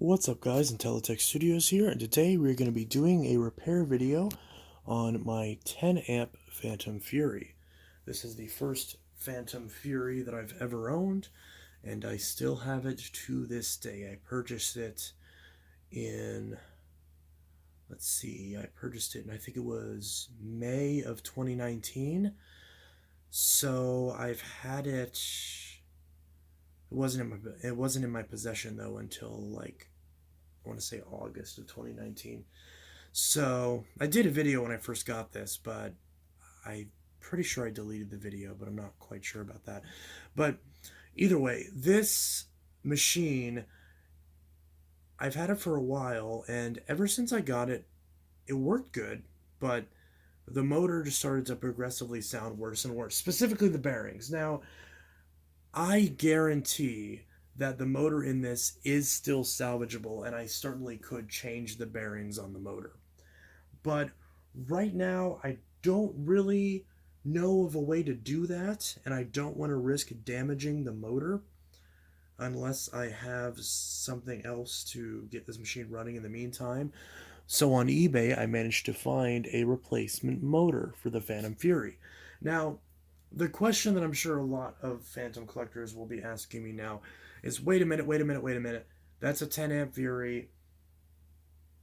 What's up guys, Untitled Studios here, and today we're going to be doing a repair video on my 10 amp Fantom Fury. This is the first Fantom Fury that I've ever owned, and I still have it to this day. I purchased it in, I purchased it in, I think it was May of 2019, so I've had it. It wasn't in my possession though until I want to say August of 2019. So I did a video when I first got this, but I'm pretty sure I deleted the video, but I'm not quite sure about that. But either way, this machine, I've had it for a while, and ever since I got it, it worked good, but the motor just started to progressively sound worse and worse, specifically the bearings. Now, I guarantee that the motor in this is still salvageable, and I certainly could change the bearings on the motor. But right now, I don't really know of a way to do that, and I don't want to risk damaging the motor unless I have something else to get this machine running in the meantime. So on eBay, I managed to find a replacement motor for the Fantom Fury. Now, the question that I'm sure a lot of Fantom collectors will be asking me now is, wait a minute. That's a 10 amp Fury.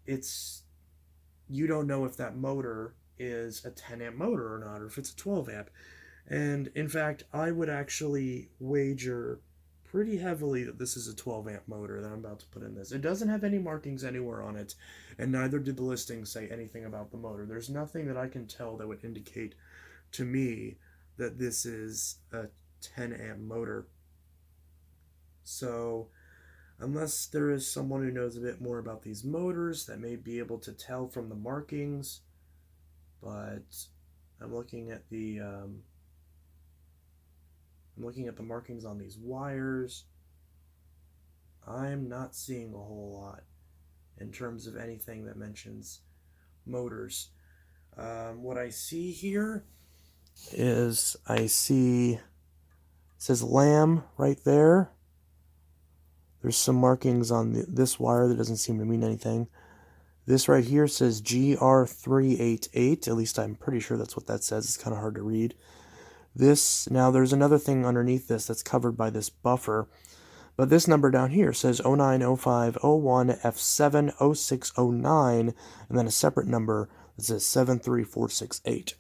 You don't know if that motor is a 10 amp motor or not, or if it's a 12 amp. And in fact, I would actually wager pretty heavily that this is a 12 amp motor that I'm about to put in this. It doesn't have any markings anywhere on it, and neither did the listing say anything about the motor. There's nothing that I can tell that would indicate to me that this is a 10 amp motor. So unless there is someone who knows a bit more about these motors that may be able to tell from the markings, but I'm looking at the markings on these wires. I'm not seeing a whole lot in terms of anything that mentions motors. What I see here is it says Lamb right there. There's some markings on this wire that doesn't seem to mean anything. This right here says GR388. At least I'm pretty sure that's what that says. It's kind of hard to read. Now there's another thing underneath this that's covered by this buffer. But this number down here says 090501F70609, and then a separate number that says 73468.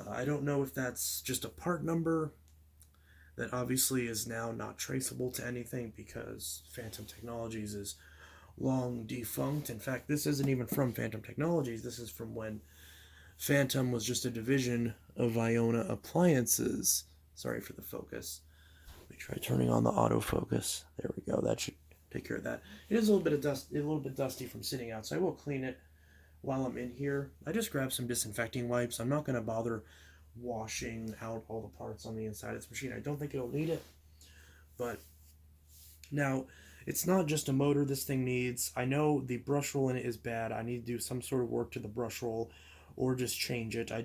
I don't know if that's just a part number that obviously is now not traceable to anything because Fantom Technologies is long defunct. In fact, this isn't even from Fantom Technologies. This is from when Fantom was just a division of Iona Appliances. Sorry for the focus. Let me try turning on the autofocus. There we go. That should take care of that. It is a little bit dusty from sitting out, so I will clean it while I'm in here. I just grabbed some disinfecting wipes. I'm not going to bother washing out all the parts on the inside of this machine. I don't think it'll need it. But now, it's not just a motor this thing needs. I know the brush roll in it is bad. I need to do some sort of work to the brush roll or just change it. I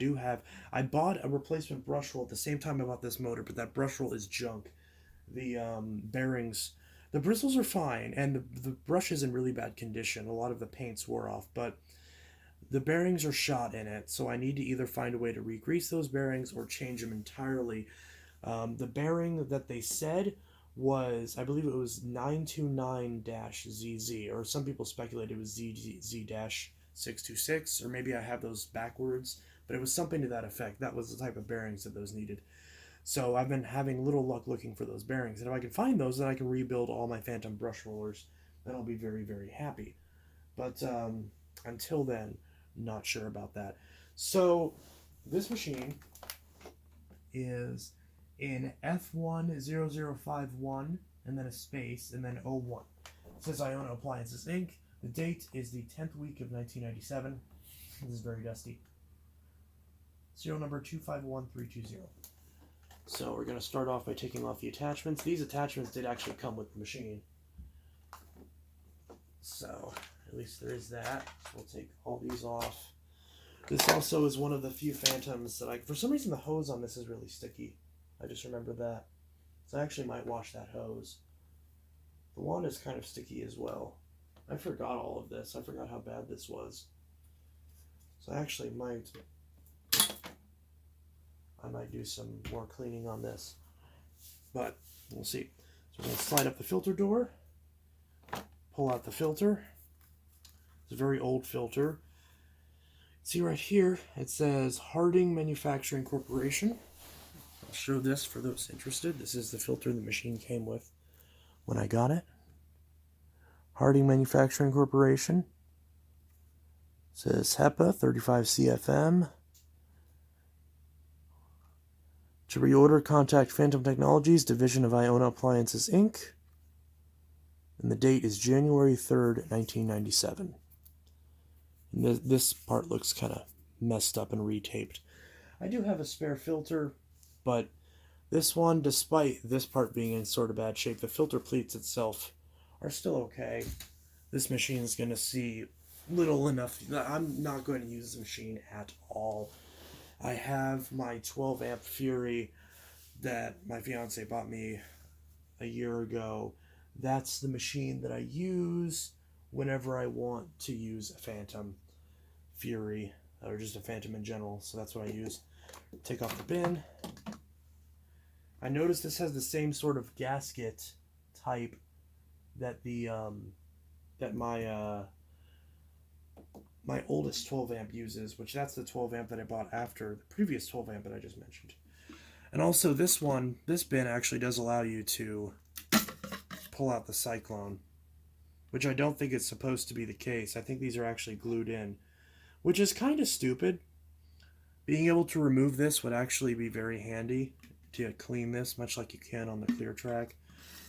bought a replacement brush roll at the same time I bought this motor, but that brush roll is junk. The bearings, the bristles are fine, and the brush is in really bad condition. A lot of the paint's wore off, but the bearings are shot in it, so I need to either find a way to re-grease those bearings or change them entirely. The bearing that they said was, I believe it was 929-ZZ, or some people speculated it was ZZ-626, or maybe I have those backwards, but it was something to that effect. That was the type of bearings that those needed. So I've been having little luck looking for those bearings, and if I can find those, then I can rebuild all my Fantom brush rollers, then I'll be very, very happy. But until then, not sure about that. So this machine is in F10051 and then a space and then 01. It says Iona Appliances Inc. The date is the 10th week of 1997. This is very dusty. Serial number 251320. So we're going to start off by taking off the attachments. These attachments did actually come with the machine. So at least there is that. We'll take all these off. This also is one of the few Fantoms that for some reason the hose on this is really sticky. I just remember that. So I actually might wash that hose. The wand is kind of sticky as well. I forgot all of this. I forgot how bad this was. So I actually might do some more cleaning on this. But we'll see. So we're going to slide up the filter door, pull out the filter. It's a very old filter. See right here, it says Harding Manufacturing Corporation. I'll show this for those interested. This is the filter the machine came with when I got it. Harding Manufacturing Corporation. It says HEPA 35 CFM. To reorder, contact Fantom Technologies, Division of Iona Appliances, Inc. And the date is January 3rd, 1997. And this part looks kind of messed up and retaped. I do have a spare filter, but this one, despite this part being in sort of bad shape, the filter pleats itself are still okay. This machine is going to see little enough. I'm not going to use the machine at all. I have my 12 amp Fury that my fiance bought me a year ago. That's the machine that I use whenever I want to use a Fantom Fury, or just a Fantom in general. So that's what I use. Take off the bin. I noticed this has the same sort of gasket type that the my oldest 12 amp uses, which that's the 12 amp that I bought after the previous 12 amp that I just mentioned. And also this bin actually does allow you to pull out the cyclone, which I don't think is supposed to be the case. I think these are actually glued in, which is kind of stupid. Being able to remove this would actually be very handy to clean this, much like you can on the clear track.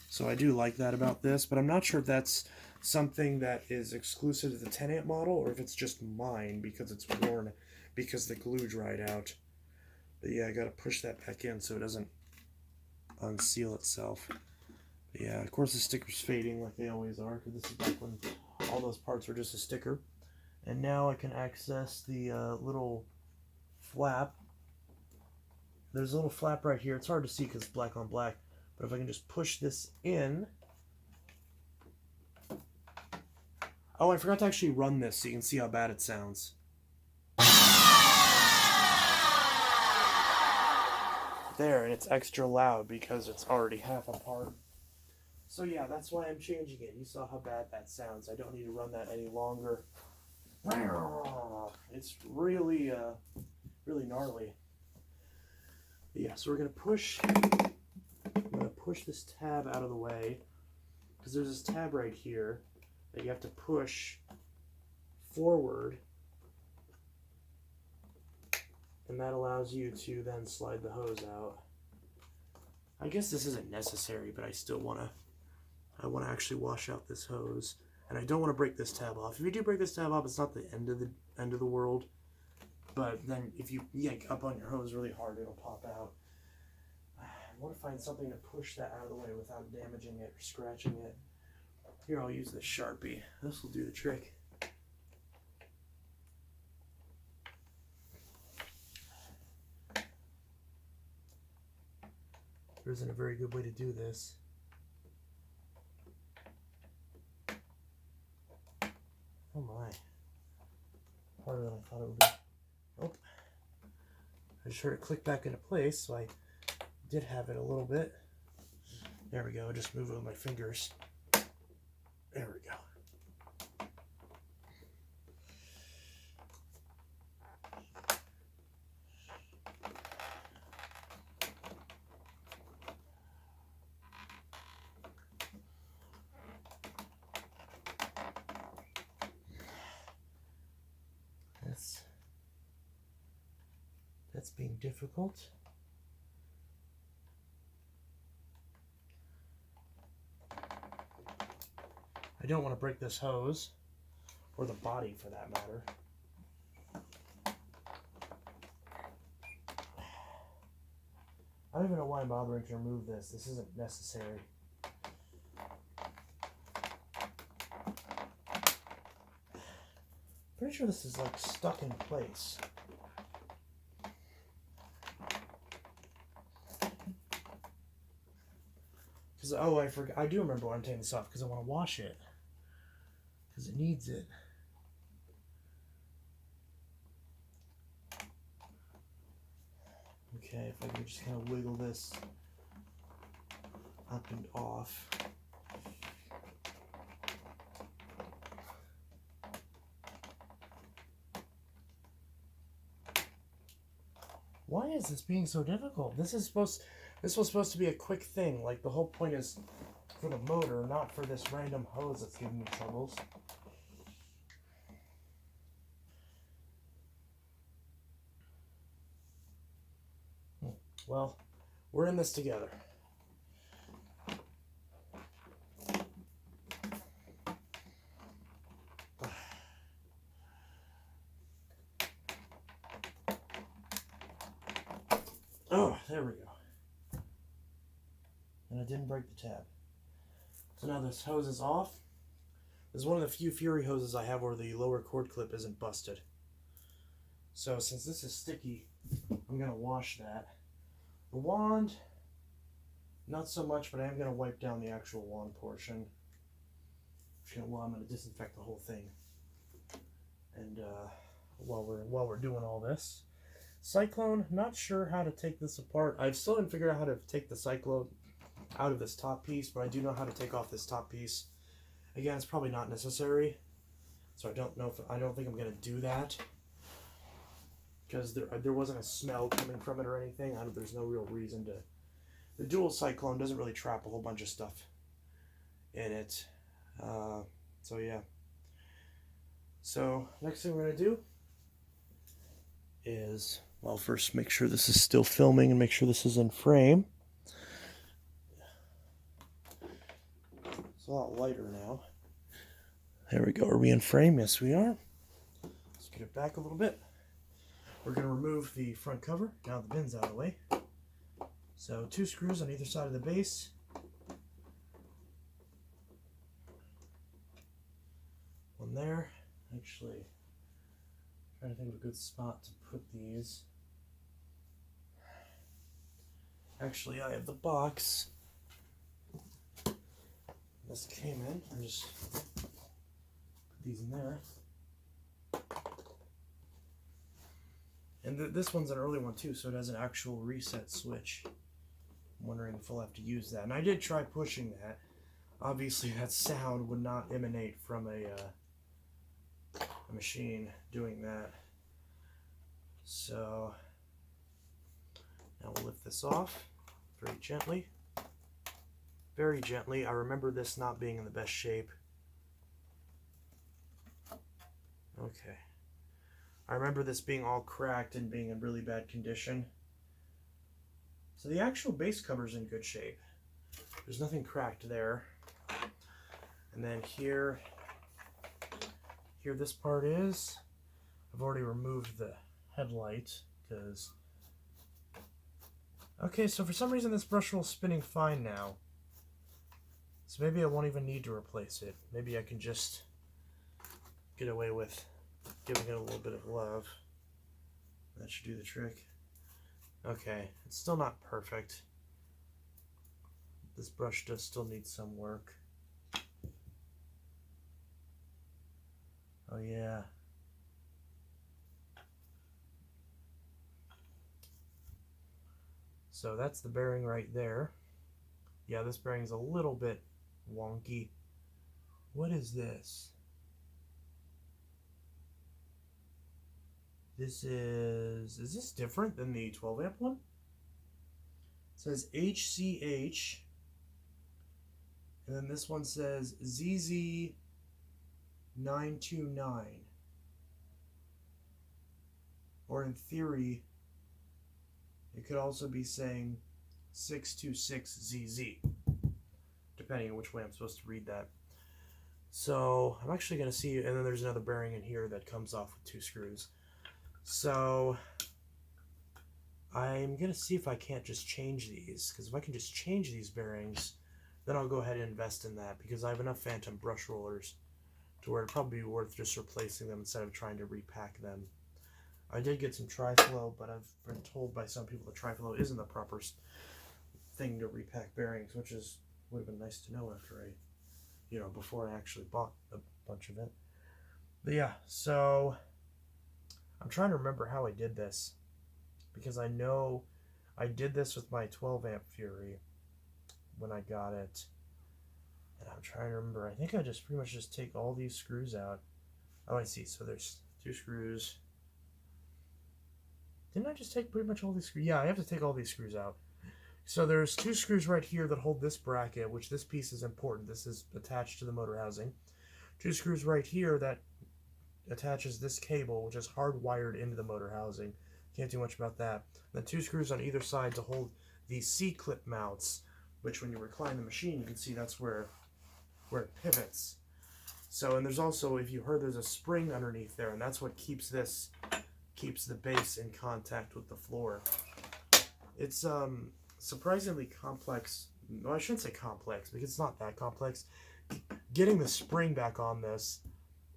So I do like that about this, but I'm not sure if that's something that is exclusive to the 10 amp model or if it's just mine because it's worn because the glue dried out. But yeah, I gotta push that back in so it doesn't unseal itself. But yeah, of course the sticker's fading like they always are, because this is back when all those parts were just a sticker. And now I can access the little flap. There's a little flap right here. It's hard to see because it's black on black, but if I can just push this in. Oh, I forgot to actually run this so you can see how bad it sounds. There, and it's extra loud because it's already half apart. So yeah, that's why I'm changing it. You saw how bad that sounds. I don't need to run that any longer. It's really, really gnarly. But yeah, so we're gonna push this tab out of the way because there's this tab right here that you have to push forward, and that allows you to then slide the hose out. I guess this isn't necessary, but I still want to actually wash out this hose, and I don't want to break this tab off. If you do break this tab off, it's not the end of the world, but then if you yank up on your hose really hard, it'll pop out. I want to find something to push that out of the way without damaging it or scratching it. Here, I'll use this Sharpie. This will do the trick. There isn't a very good way to do this. Oh my. Harder than I thought it would be. Oh. I just heard it click back into place, so I did have it a little bit. There we go. Just move it with my fingers. There we go. That's being difficult. I don't want to break this hose, or the body for that matter. I don't even know why I'm bothering to remove this. This isn't necessary. Pretty sure this is like stuck in place. Because, oh, I forgot. I do remember why I'm taking this off, because I want to wash it. because it needs it. Okay, if I can just kind of wiggle this up and off. Why is this being so difficult? This was supposed to be a quick thing. Like, the whole point is for the motor, not for this random hose that's giving me troubles. Well, we're in this together. Oh, there we go. And I didn't break the tab. So now this hose is off. This is one of the few Fury hoses I have where the lower cord clip isn't busted. So since this is sticky, I'm going to wash that. The wand, not so much, but I am going to wipe down the actual wand portion. Well, I'm going to disinfect the whole thing. And while we're doing all this, Cyclone, not sure how to take this apart. I still didn't figure out how to take the Cyclone out of this top piece, but I do know how to take off this top piece. Again, it's probably not necessary, so I don't think I'm going to do that, because there wasn't a smell coming from it or anything. There's no real reason to. The dual Cyclone doesn't really trap a whole bunch of stuff in it. So yeah. So next thing we're going to do is, well, first make sure this is still filming and make sure this is in frame. It's a lot lighter now. There we go. Are we in frame? Yes, we are. Let's get it back a little bit. We're going to remove the front cover. Now the bin's out of the way. So 2 screws on either side of the base. One there. Actually, trying to think of a good spot to put these. Actually, I have the box. This came in. I just put these in there. And this one's an early one too, so it has an actual reset switch. I'm wondering if I'll have to use that. And I did try pushing that. Obviously, that sound would not emanate from a machine doing that. So now we'll lift this off very gently. Very gently. I remember this not being in the best shape. Okay. I remember this being all cracked and being in really bad condition. So the actual base cover's in good shape. There's nothing cracked there. And then here this part is. I've already removed the headlight because. Okay, so for some reason this brush roll's spinning fine now. So maybe I won't even need to replace it. Maybe I can just get away with giving it a little bit of love. That should do the trick. Okay, it's still not perfect. This brush does still need some work. Oh yeah. So that's the bearing right there. Yeah, this bearing's a little bit wonky. What is this? This is this different than the 12 amp one? It says HCH, and then this one says ZZ929. Or in theory, it could also be saying 626ZZ, depending on which way I'm supposed to read that. So I'm actually going to see, and then there's another bearing in here that comes off with 2 screws. So I'm going to see if I can't just change these, because if I can just change these bearings, then I'll go ahead and invest in that, because I have enough Fantom brush rollers to where it'd probably be worth just replacing them instead of trying to repack them. I did get some tri-flow, but I've been told by some people that tri-flow isn't the proper thing to repack bearings, which would have been nice to know after I you know, before I actually bought a bunch of it. But yeah, so I'm trying to remember how I did this, because I know I did this with my 12 amp Fury when I got it. And I'm trying to remember. I think I just pretty much just take all these screws out. Oh, I see. So there's 2 screws. Didn't I just take pretty much all these screws? Yeah, I have to take all these screws out. So there's 2 screws right here that hold this bracket, which this piece is important. This is attached to the motor housing. 2 screws right here that attaches this cable, which is hardwired into the motor housing. Can't do much about that. Then 2 screws on either side to hold these C-clip mounts, which when you recline the machine, you can see that's where it pivots. So, and there's also, if you heard, there's a spring underneath there, and that's what keeps the base in contact with the floor. It's surprisingly complex. No, I shouldn't say complex, because it's not that complex. Getting the spring back on this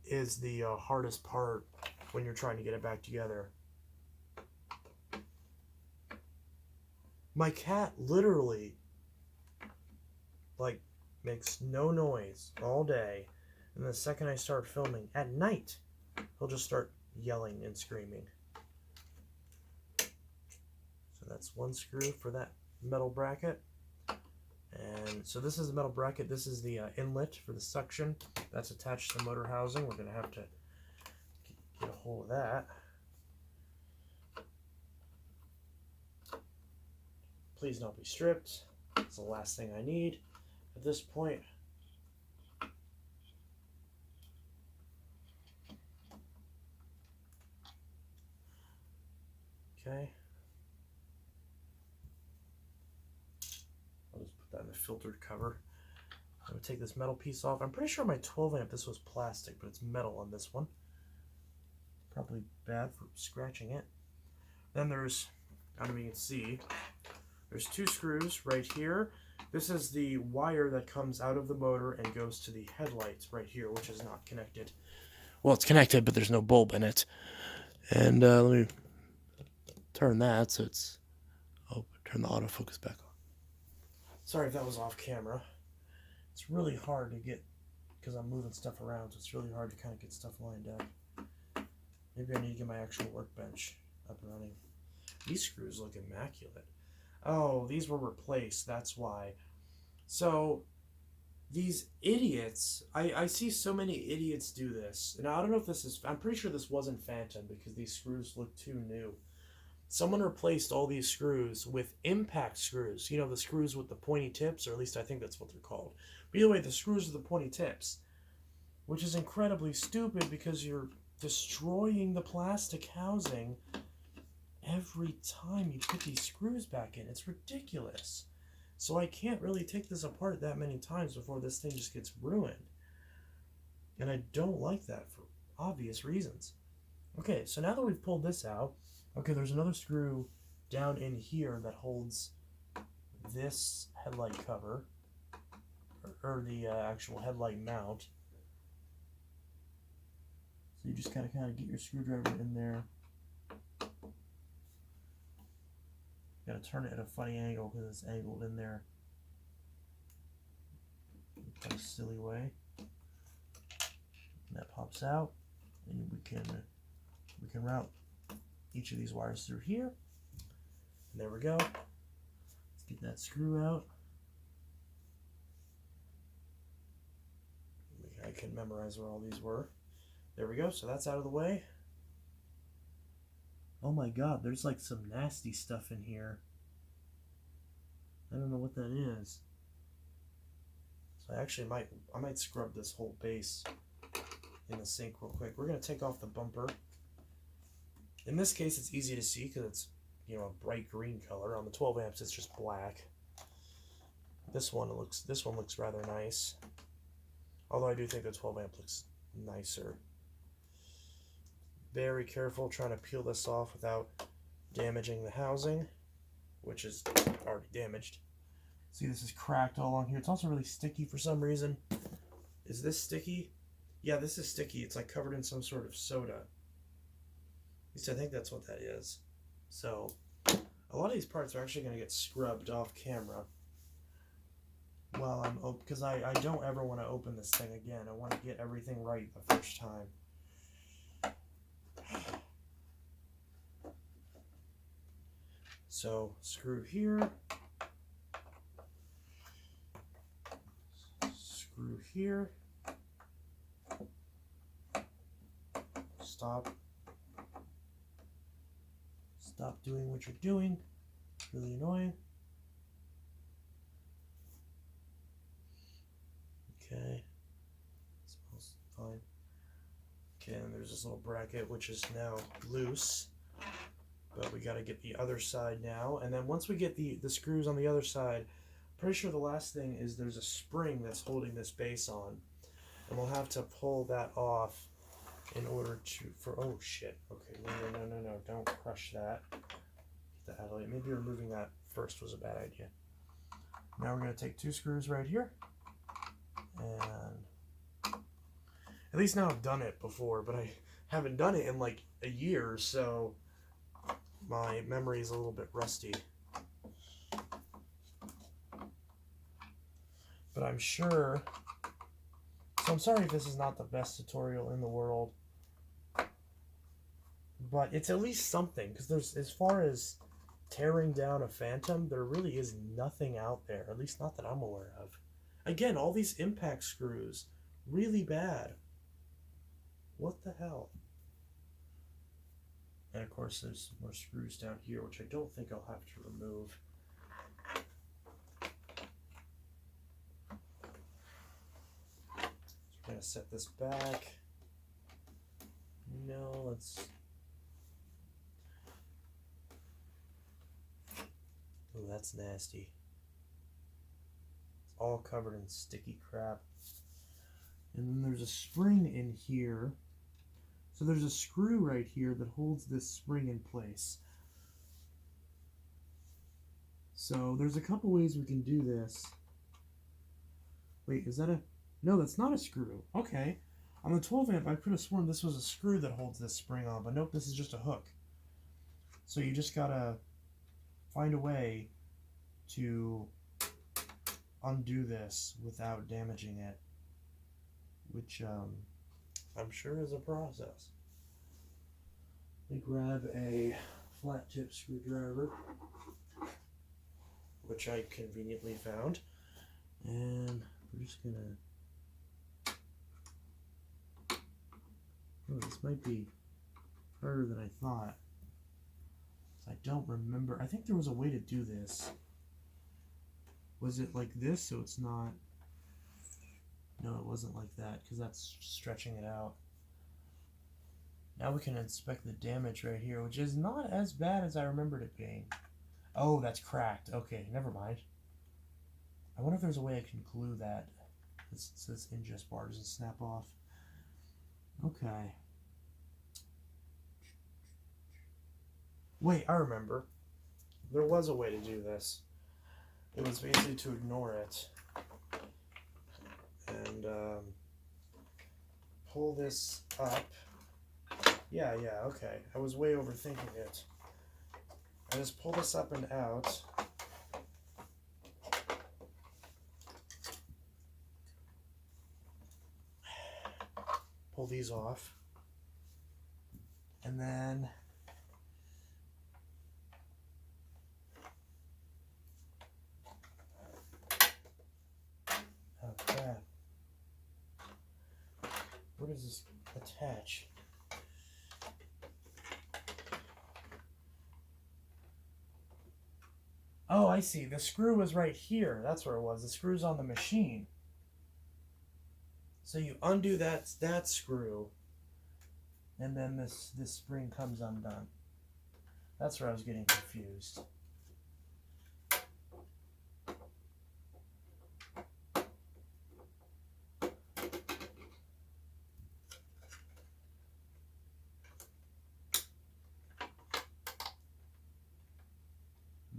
is the hardest part when you're trying to get it back together. My cat literally, like, makes no noise all day, and the second I start filming at night, he'll just start yelling and screaming. So that's 1 screw for that metal bracket. And so this is the metal bracket. This is the inlet for the suction that's attached to the motor housing. We're going to have to get a hold of that. Please not be stripped. It's the last thing I need at this point. Okay. I'll just put that in the filtered cover. I'm going to take this metal piece off. I'm pretty sure my 12 amp, this was plastic, but it's metal on this one. Probably bad for scratching it. Then there's, I don't know if you can see, there's 2 screws right here. This is the wire that comes out of the motor and goes to the headlights right here, which is not connected. Well, it's connected, but there's no bulb in it. And let me turn that so it's... Oh, turn the autofocus back on. Sorry if that was off camera. It's really hard to get, because I'm moving stuff around, so it's really hard to kind of get stuff lined up. Maybe I need to get my actual workbench up and running. These screws look immaculate. Oh, these were replaced, that's why. So, these idiots, I see so many idiots do this. And I don't know if this is, I'm pretty sure this wasn't Fantom because these screws look too new. Someone replaced all these screws with impact screws. You know, the screws with the pointy tips, or at least I think that's what they're called. But either way, the screws with the pointy tips. Which is incredibly stupid because you're destroying the plastic housing every time you put these screws back in. It's ridiculous. So I can't really take this apart that many times before this thing just gets ruined. And I don't like that for obvious reasons. Okay, so now that we've pulled this out, okay, there's another screw down in here that holds this headlight cover, or the actual headlight mount. So you just kind of get your screwdriver in there. Got to turn it at a funny angle because it's angled in there in a silly way. And that pops out, and we can route each of these wires through here. And there we go. Let's get that screw out. I can memorize where all these were. There we go. So that's out of the way. Oh my god, there's like some nasty stuff in here. I don't know what that is. So I might scrub this whole base in the sink real quick. We're going to take off the bumper. In this case, it's easy to see because it's, you know, a bright green color. On the 12 amps, it's just black. This one looks rather nice. Although I do think the 12 amp looks nicer. Very careful trying to peel this off without damaging the housing, which is already damaged. See, this is cracked all along here. It's also really sticky for some reason. Is this sticky? Yeah, this is sticky. It's like covered in some sort of soda. At least I think that's what that is. So, a lot of these parts are actually going to get scrubbed off camera. while I'm open, because I don't ever want to open this thing again. I want to get everything right the first time. So screw here, screw here, stop doing what you're doing, it's really annoying. Okay, smells fine. Okay, and there's this little bracket which is now loose. But we got to get the other side now. And then once we get the screws on the other side, pretty sure the last thing is there's a spring that's holding this base on. And we'll have to pull that off in order to, oh shit. Okay, no, don't crush that. Get that out of the way. Maybe removing that first was a bad idea. Now we're going to take 2 screws right here. And at least now I've done it before, but I haven't done it in like a year, so my memory is a little bit rusty. But I'm sure, so I'm sorry if this is not the best tutorial in the world, but it's at least something, because there's, as far as tearing down a Fantom, there really is nothing out there, at least not that I'm aware of. Again, all these impact screws, really bad. What the hell? And of course there's more screws down here, which I don't think I'll have to remove. So we're going to set this back. No, let's... Oh, that's nasty. It's all covered in sticky crap. And then there's a spring in here. So there's a screw right here that holds this spring in place. So there's a couple ways we can do this. Wait, is that a... No, that's not a screw. Okay. On the 12 amp, I could have sworn this was a screw that holds this spring on, but nope, this is just a hook. So you just gotta find a way to undo this without damaging it, which I'm sure is a process. Let me grab a flat tip screwdriver, which I conveniently found, and we're just gonna... Oh, this might be harder than I thought. I don't remember. I think there was a way to do this. Was it like this so it's not... No, it wasn't like that, because that's stretching it out. Now we can inspect the damage right here, which is not as bad as I remembered it being. Oh, that's cracked. Okay, never mind. I wonder if there's a way I can glue that. This ingest bar doesn't snap off. Okay. Wait, I remember. There was a way to do this. It was basically to ignore it. And pull this up. Yeah, okay. I was way overthinking it. I just pull this up and out. Pull these off. And then okay. Where does this attach? Oh, I see. The screw was right here. That's where it was. The screw's on the machine. So you undo that screw, and then this spring comes undone. That's where I was getting confused.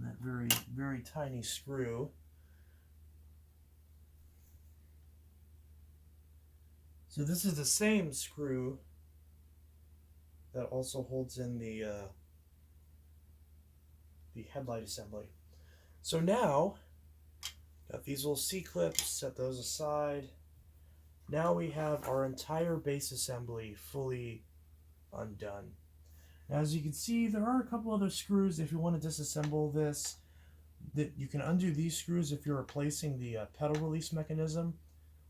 That very, very tiny screw. So this is the same screw that also holds in the headlight assembly. So now Got these little C-clips, set those aside. Now we have our entire base assembly fully undone. Now, as you can see, there are a couple other screws if you want to disassemble this. That you can undo these screws if you're replacing the pedal release mechanism,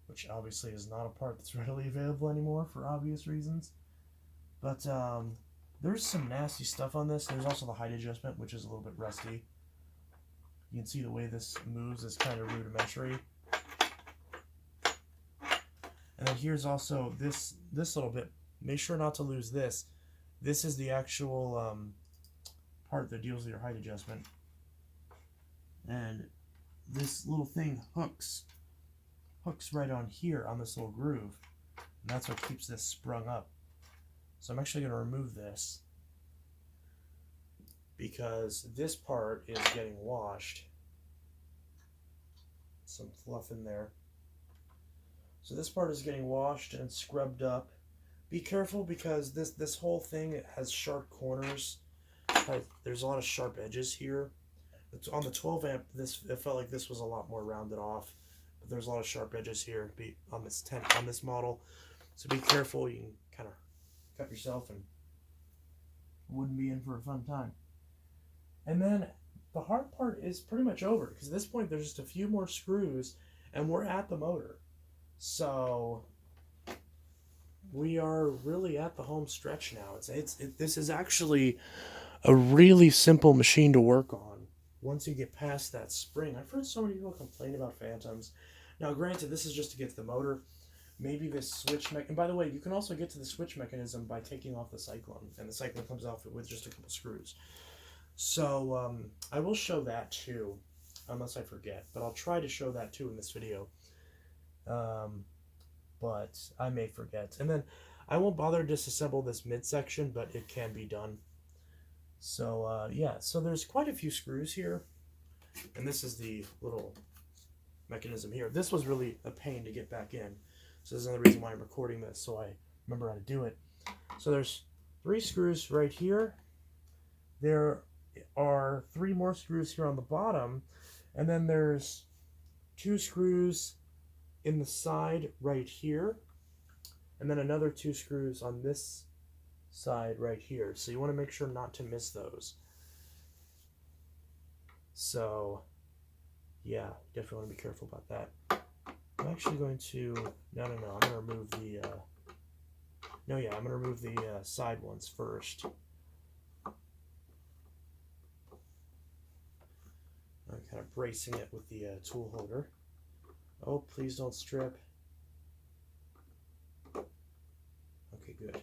which obviously is not a part that's readily available anymore for obvious reasons. But there's some nasty stuff on this. There's also the height adjustment, which is a little bit rusty. You can see the way this moves is kind of rudimentary. And then here's also this little bit. Make sure not to lose this. This is the actual part that deals with your height adjustment. And this little thing hooks right on here on this little groove. And that's what keeps this sprung up. So I'm actually going to remove this because this part is getting washed. Some fluff in there. So this part is getting washed and scrubbed up. Be careful because this whole thing has sharp corners. There's a lot of sharp edges here. It's on the 12 amp, it felt like this was a lot more rounded off, but there's a lot of sharp edges here on this model. So be careful. You can kind of cut yourself and wouldn't be in for a fun time. And then the hard part is pretty much over because at this point there's just a few more screws and we're at the motor. So we are really at the home stretch now. This is actually a really simple machine to work on once you get past that spring. I've heard so many people complain about Fantoms. Now, granted, this is just to get to the motor. Maybe this switch and by the way, you can also get to the switch mechanism by taking off the cyclone, and the cyclone comes off with just a couple screws. So I will show that too, unless I forget, but I'll try to show that too in this video. But I may forget. And then I won't bother to disassemble this midsection, but it can be done. So yeah, so there's quite a few screws here, and this is the little mechanism here. This was really a pain to get back in, so this is another reason why I'm recording this, so I remember how to do it. So there's 3 screws right here. There are 3 more screws here on the bottom, and then there's 2 screws in the side right here, and then another 2 screws on this side right here. So you want to make sure not to miss those. So yeah, definitely want to be careful about that. I'm actually going to I'm going to remove the I'm going to remove the side ones first. I'm kind of bracing it with the tool holder. Oh, please don't strip. Okay, good.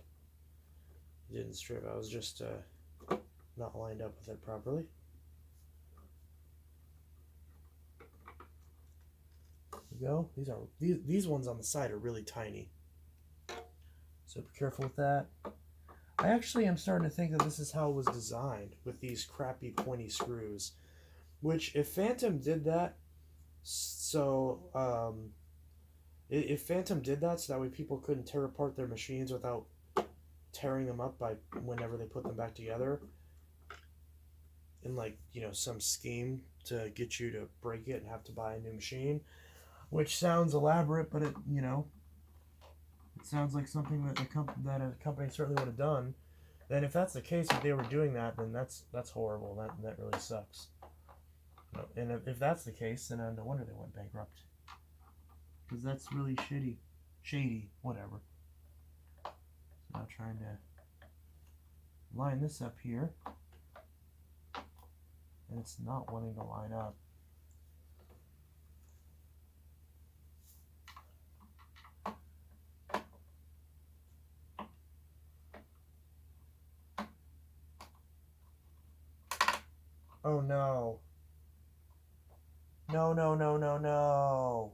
It didn't strip. I was just not lined up with it properly. There we go. These ones on the side are really tiny, so be careful with that. I actually am starting to think that this is how it was designed, with these crappy pointy screws. Which, if Fantom did that, if Fantom did that so that way people couldn't tear apart their machines without tearing them up by whenever they put them back together, in some scheme to get you to break it and have to buy a new machine, which sounds elaborate, but it sounds like something that a company certainly would have done. Then if that's the case, if they were doing that, then that's horrible. That really sucks. And if that's the case, then no wonder they went bankrupt, because that's really shady, whatever. So now trying to line this up here, and it's not wanting to line up. Oh no. No, no, no, no, no.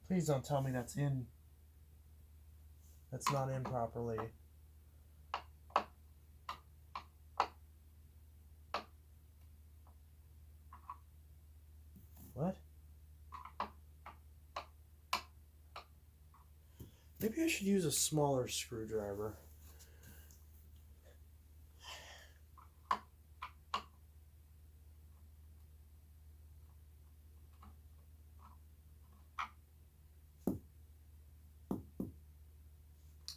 Please don't tell me that's not in properly. What? Maybe I should use a smaller screwdriver.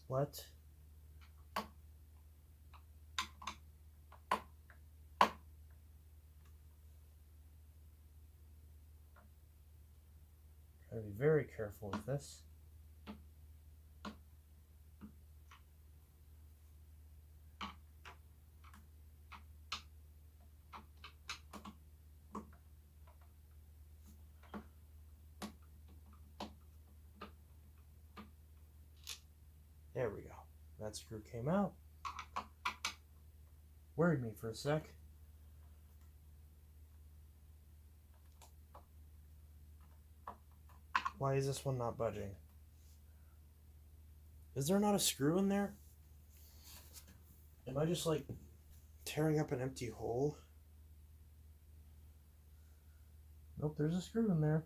What? Gotta be very careful with this. There we go. That screw came out. Worried me for a sec. Why is this one not budging? Is there not a screw in there? Am I just like tearing up an empty hole? Nope, there's a screw in there.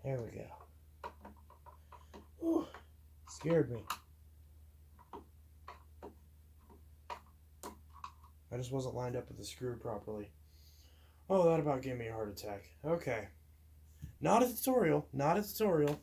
There we go. Ooh, scared me. I just wasn't lined up with the screw properly. Oh, that about gave me a heart attack. Okay. Not a tutorial. Not a tutorial.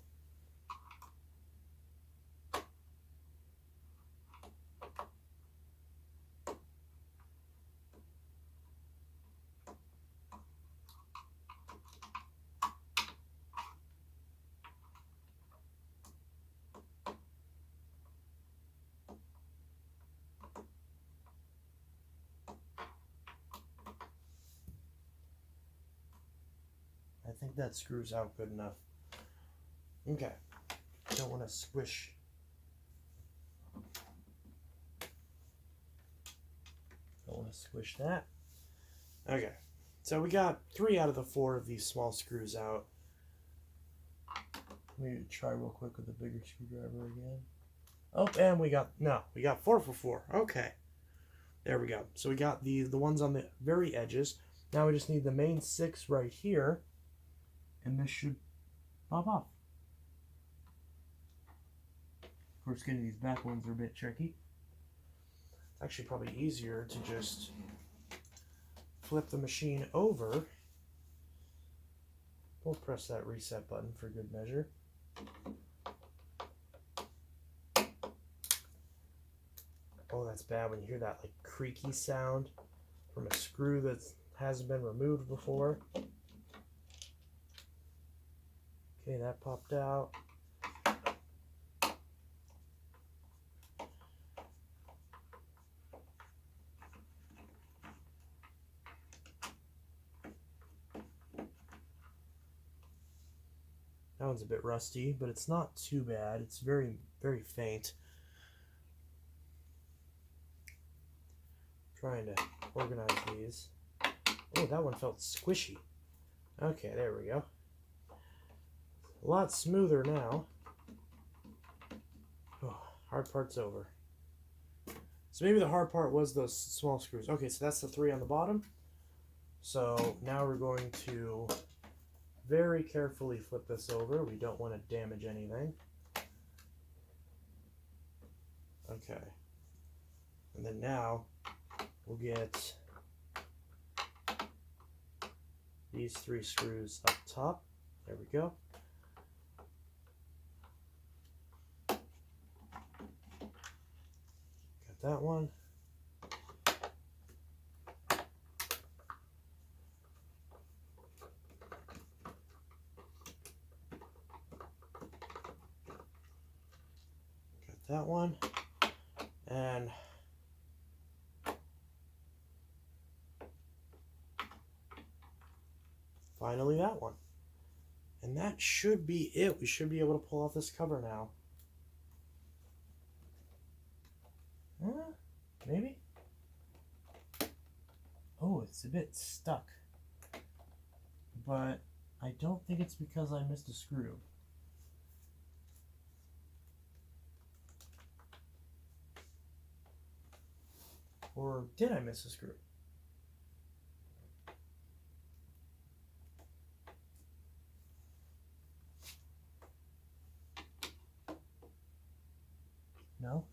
I think that screws out good enough. Okay. Don't want to squish. Don't want to squish that. Okay. So we got 3 out of the 4 of these small screws out. Let me try real quick with the bigger screwdriver again. Oh, and we got 4 for 4. Okay. There we go. So we got the ones on the very edges. Now we just need the main 6 right here. And this should pop off. Of course, getting these back ones are a bit tricky. It's actually probably easier to just flip the machine over. We'll press that reset button for good measure. Oh, that's bad when you hear that like creaky sound from a screw that hasn't been removed before. Okay, that popped out. That one's a bit rusty, but it's not too bad. It's very, very faint. Trying to organize these. Oh, that one felt squishy. Okay, there we go. A lot smoother now. Oh, hard part's over. So maybe the hard part was those small screws. Okay, so that's the 3 on the bottom. So now we're going to very carefully flip this over. We don't want to damage anything. Okay. And then now we'll get these 3 screws up top. There we go. Got that one. Got that one. And finally that one. And that should be it. We should be able to pull off this cover now. Maybe? Oh, it's a bit stuck. But I don't think it's because I missed a screw. Or did I miss a screw? No?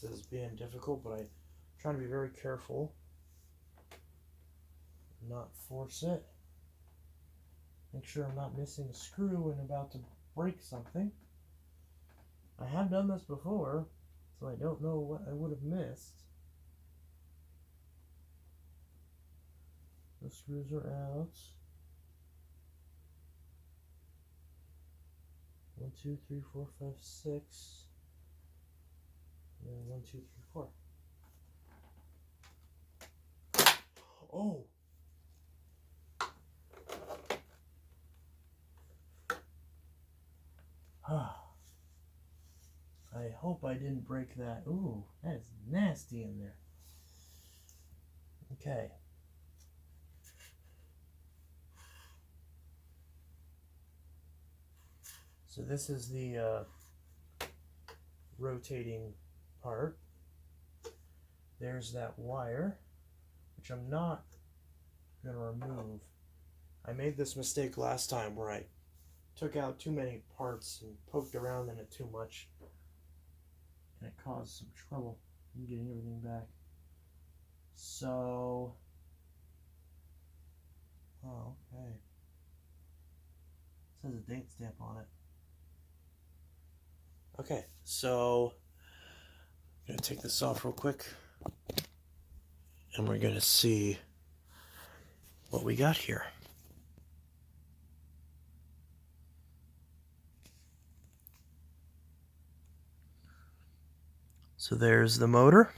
is being difficult, but I'm trying to be very careful. Not force it. Make sure I'm not missing a screw and about to break something. I have done this before, so I don't know what I would have missed. The screws are out. 1, 2, 3, 4, 5, 6. And then 1, 2, 3, 4. Oh! I hope I didn't break that. Ooh, that is nasty in there. Okay. So this is the rotating part. There's that wire, which I'm not going to remove. I made this mistake last time where I took out too many parts and poked around in it too much, and it caused some trouble in getting everything back. So, oh, okay. It says a date stamp on it. Okay, so I'm going to take this off real quick, and we're going to see what we got here. So there's the motor.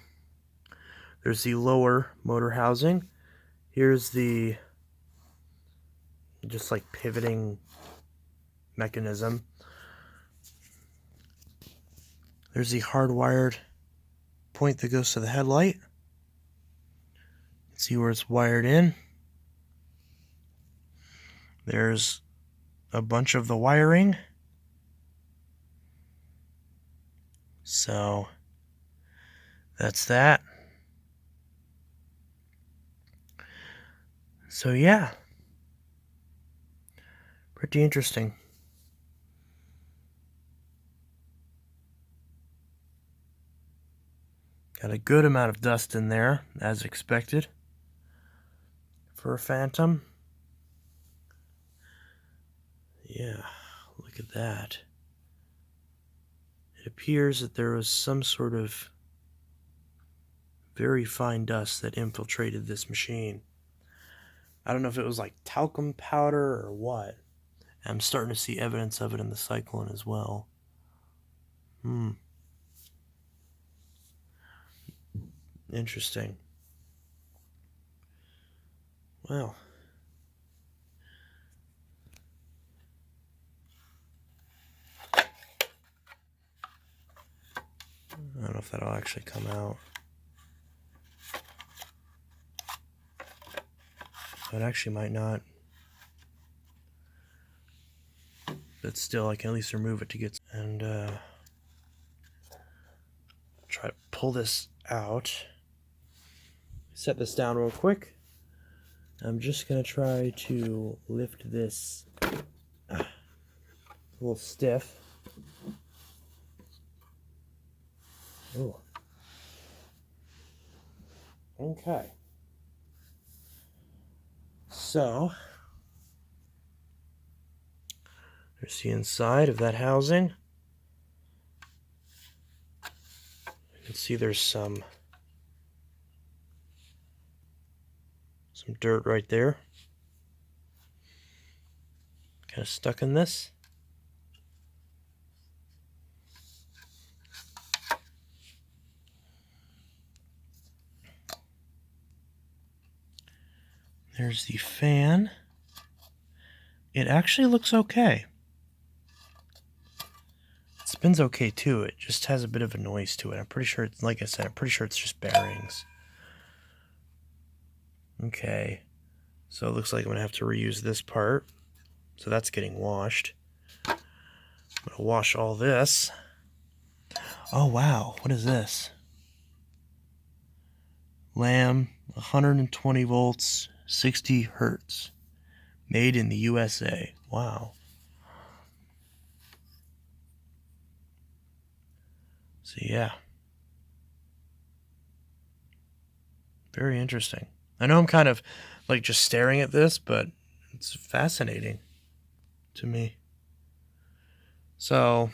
There's the lower motor housing. Here's the just like pivoting mechanism. There's the hardwired point that goes to the headlight. See where it's wired in. There's a bunch of the wiring. So that's that. So yeah, pretty interesting. Got a good amount of dust in there, as expected, for a Fantom. Yeah, look at that. It appears that there was some sort of very fine dust that infiltrated this machine. I don't know if it was like talcum powder or what. I'm starting to see evidence of it in the cyclone as well. Interesting. Well. I don't know if that'll actually come out. It actually might not. But still, I can at least remove it to get... And try to pull this out. Set this down real quick. I'm just going to try to lift this a little stiff. Ooh. Okay. So, there's the inside of that housing. You can see there's some dirt right there. Kind of stuck in this. There's the fan. It actually looks okay. It spins okay too. It just has a bit of a noise to it. I'm pretty sure it's, like I said, I'm pretty sure it's just bearings. Okay. So it looks like I'm going to have to reuse this part. So that's getting washed. I'm going to wash all this. Oh wow, what is this? Lamb, 120 volts, 60 hertz. Made in the USA. Wow. So yeah. Very interesting. I know I'm kind of like just staring at this, but it's fascinating to me. So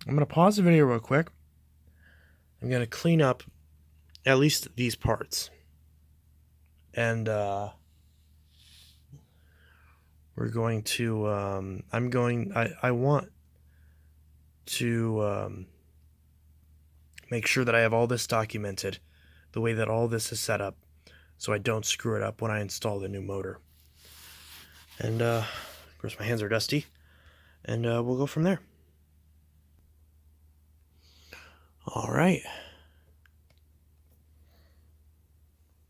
I'm going to pause the video real quick. I'm going to clean up at least these parts. And we're going to, I want to make sure that I have all this documented, the way that all this is set up, so I don't screw it up when I install the new motor. And of course my hands are dusty, and we'll go from there. All right.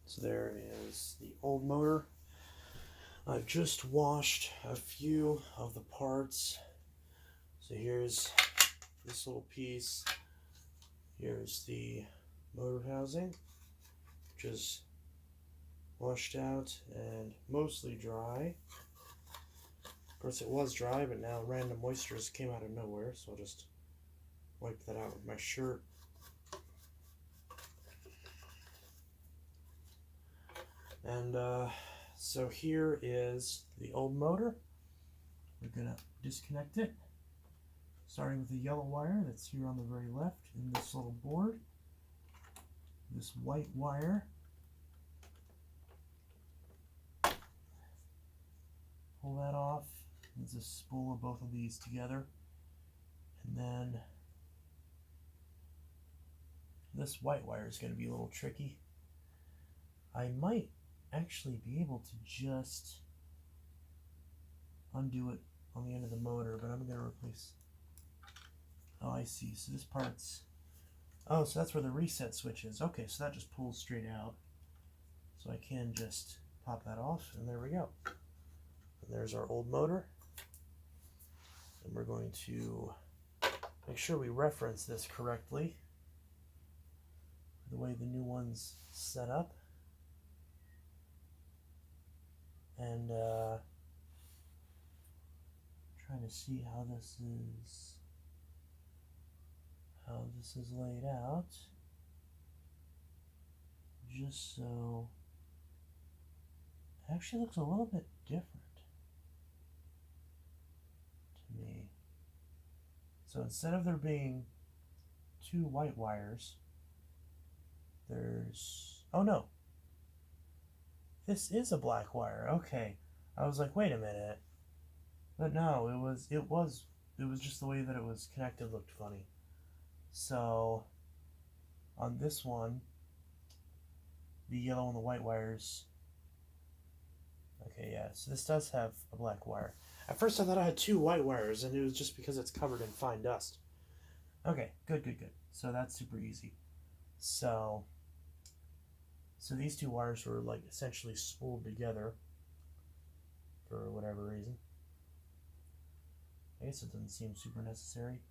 So there is the old motor. I've just washed a few of the parts. So here's this little piece. Here's the motor housing, which is washed out and mostly dry. Of course it was dry, but now random moisture just came out of nowhere, so I'll just wipe that out with my shirt. And so here is the old motor. We're gonna disconnect it, starting with the yellow wire that's here on the very left in this little board. This white wire. Pull that off. There's a spool of both of these together. And then this white wire is going to be a little tricky. I might actually be able to just undo it on the end of the motor, but I'm going to replace... Oh, I see. So this part's... Oh, so that's where the reset switch is. Okay, so that just pulls straight out. So I can just pop that off, and there we go. And there's our old motor. And we're going to make sure we reference this correctly, the way the new one's set up. And trying to see how this is laid out, just so it actually looks a little bit different to me. So instead of there being two white wires, there's, oh no, this is a black wire. Okay, I was like, wait a minute, but no, it was just the way that it was connected looked funny. So on this one, the yellow and the white wires, okay, yeah, so this does have a black wire. At first I thought I had two white wires, and it was just because it's covered in fine dust. Okay, good. So that's super easy. So these two wires were like essentially spooled together for whatever reason. I guess it doesn't seem super necessary.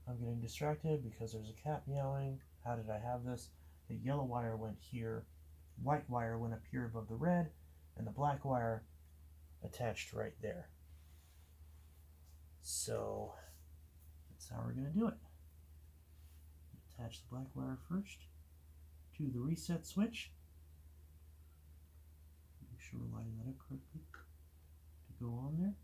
I'm getting distracted because there's a cat meowing. How did I have this? The yellow wire went here, white wire went up here above the red, and the black wire attached right there. So that's how we're going to do it. Attach the black wire first to the reset switch. Make sure we're lining that up correctly to go on there.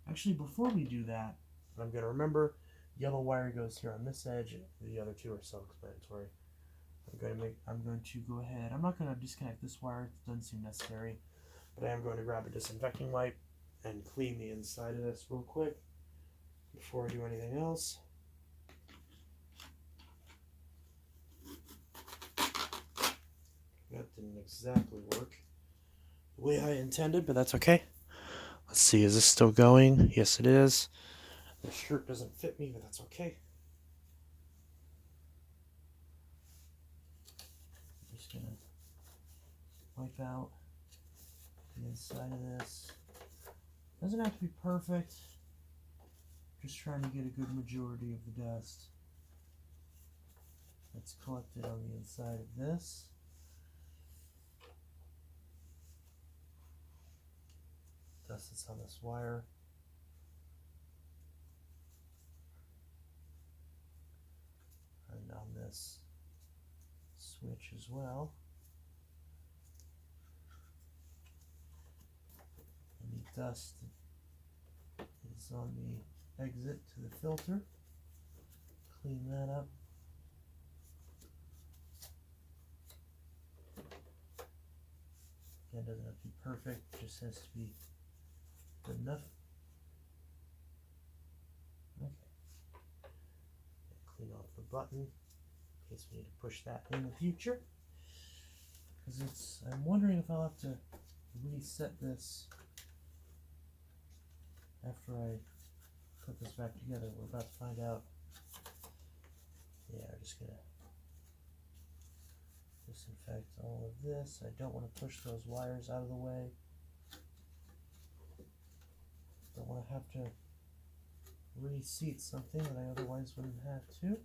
Actually, before we do that, I'm going to remember yellow wire goes here on this edge. The other two are self-explanatory. I'm going to go ahead. I'm not going to disconnect this wire. It doesn't seem necessary. But I am going to grab a disinfecting wipe and clean the inside of this real quick before I do anything else. That didn't exactly work the way I intended, but that's okay. Let's see, is this still going? Yes, it is. The shirt doesn't fit me, but that's okay. I'm just gonna wipe out the inside of this. Doesn't have to be perfect. Just trying to get a good majority of the dust that's collected on the inside of this. Dust that's on this wire. this switch as well. Any dust is on the exit to the filter. Clean that up. Again, doesn't have to be perfect, just has to be good enough. Okay. Clean off the button in case we need to push that in the future. Because I'm wondering if I'll have to reset this after I put this back together. We're about to find out. Yeah, we're just gonna disinfect all of this. I don't want to push those wires out of the way. Don't want to have to reseat something that I otherwise wouldn't have to.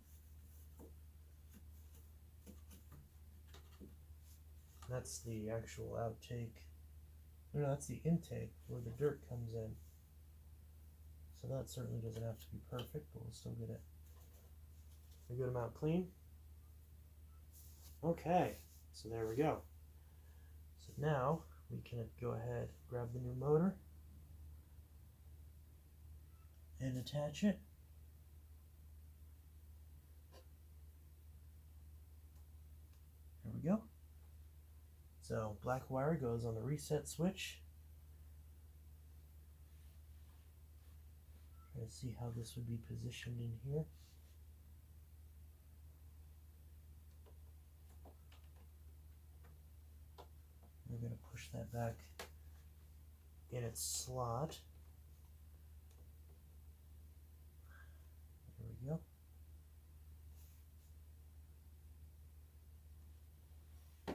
That's the actual outtake. No, that's the intake where the dirt comes in. So that certainly doesn't have to be perfect, but we'll still get it a good amount clean. Okay, so there we go. So now we can go ahead, grab the new motor, and attach it. There we go. So black wire goes on the reset switch. Try to see how this would be positioned in here. We're going to push that back in its slot. There we go. I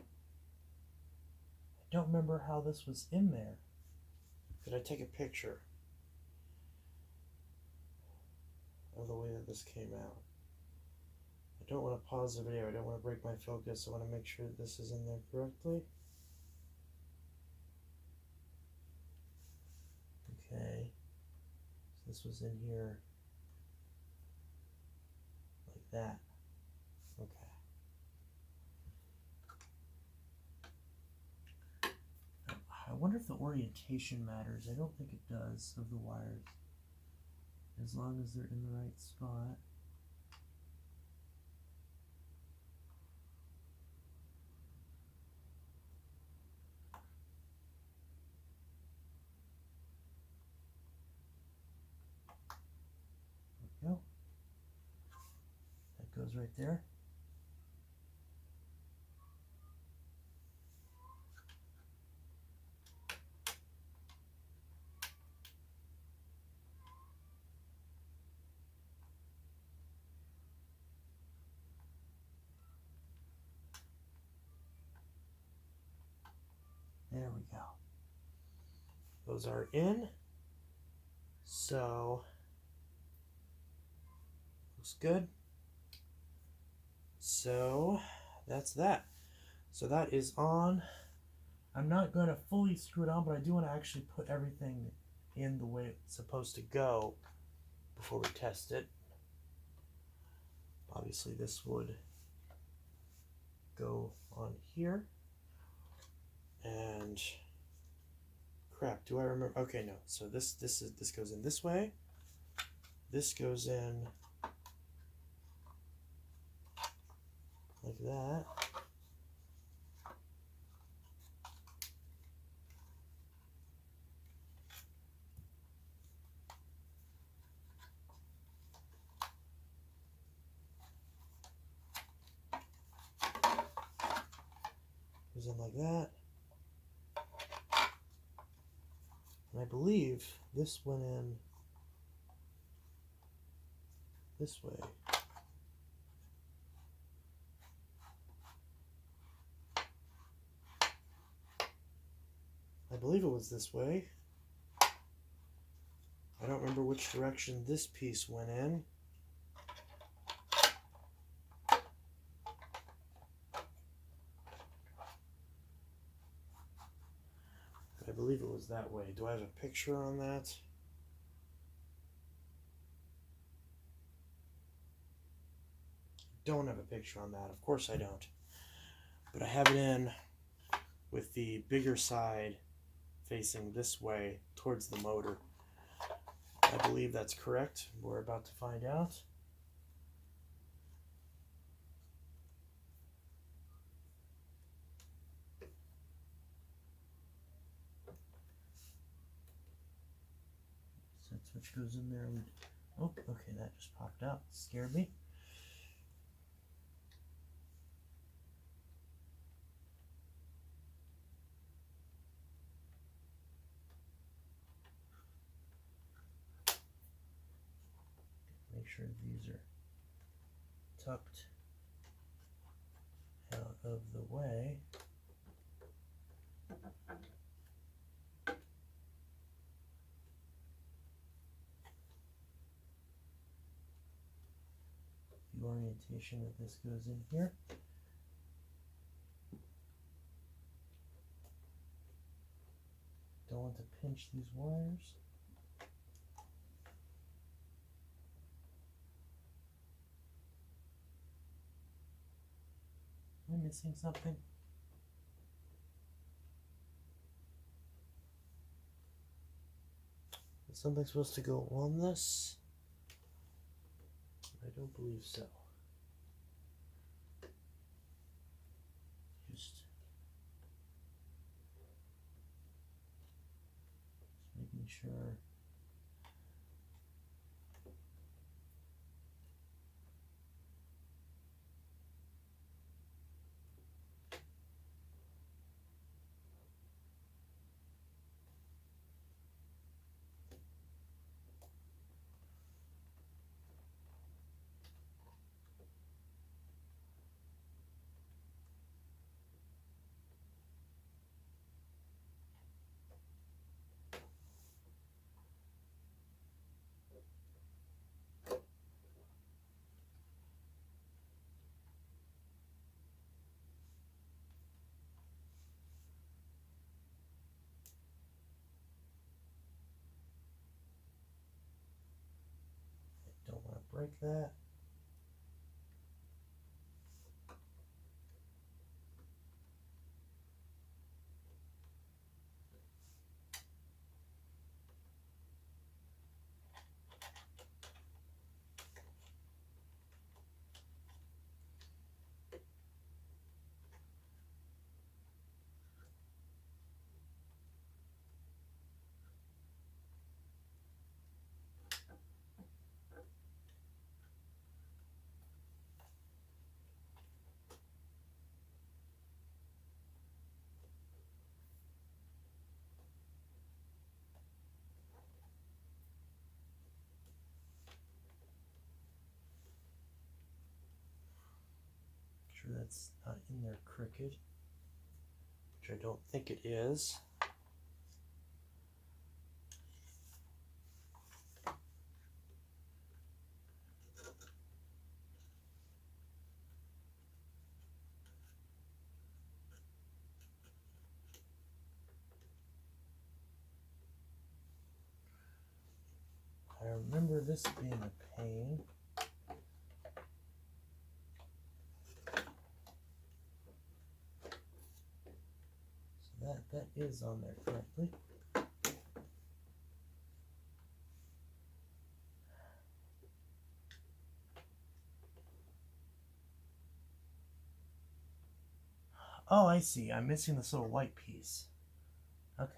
don't remember how this was in there. Could I take a picture of the way that this came out? I don't want to pause the video. I don't want to break my focus. I want to make sure that this is in there correctly. Okay, so this was in here like that. Okay. I wonder if the orientation matters. I don't think it does of the wires, as long as they're in the right spot. There we go. That goes right there. There we go. Those are in. So, looks good. So, that's that. So that is on. I'm not going to fully screw it on, but I do want to actually put everything in the way it's supposed to go before we test it. Obviously, this would go on here. And crap, do I remember? Okay, no. So this goes in this way. This goes in like that. Goes in like that. And I believe this went in this way. I believe it was this way. I don't remember which direction this piece went in. I believe it was that way. Do I have a picture on that? don't have a picture on that. Of course I don't. But I have it in with the bigger side facing this way towards the motor. I believe that's correct. We're about to find out. Set switch goes in there. Oh, okay, that just popped out. Scared me. Make sure these are tucked out of the way. The orientation that this goes in here. Don't want to pinch these wires. Am I missing something? Is something supposed to go on this? I don't believe so. Just making sure. Don't want to break that. Make sure that's not in there crooked, which I don't think it is. I remember this being a pain. So that is on there correctly. Oh, I see. I'm missing this little white piece. Okay.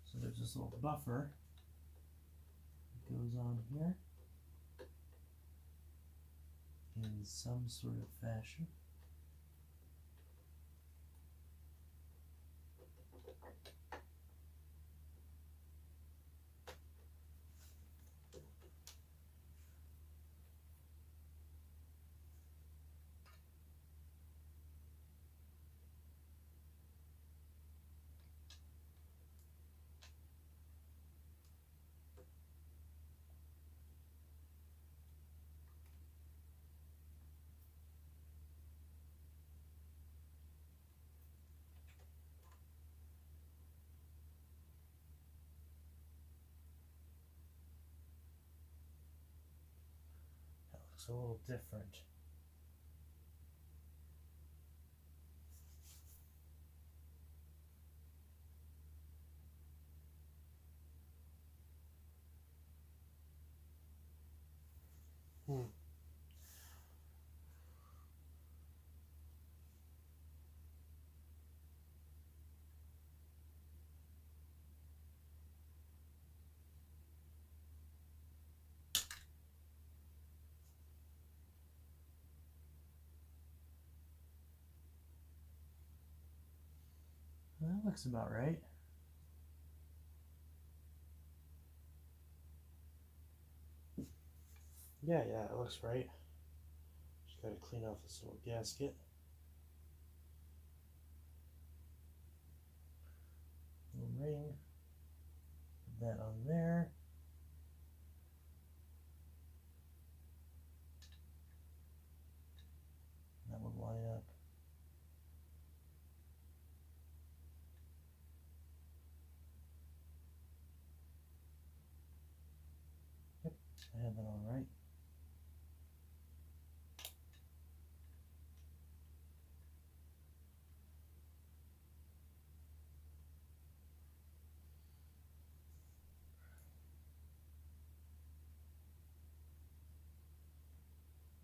So there's this little buffer that goes on here in some sort of fashion. looks a little different. That looks about right. Yeah, it looks right. Just gotta clean off this little gasket. Little ring. Put that on there. That would line up. Yep, I have that on right.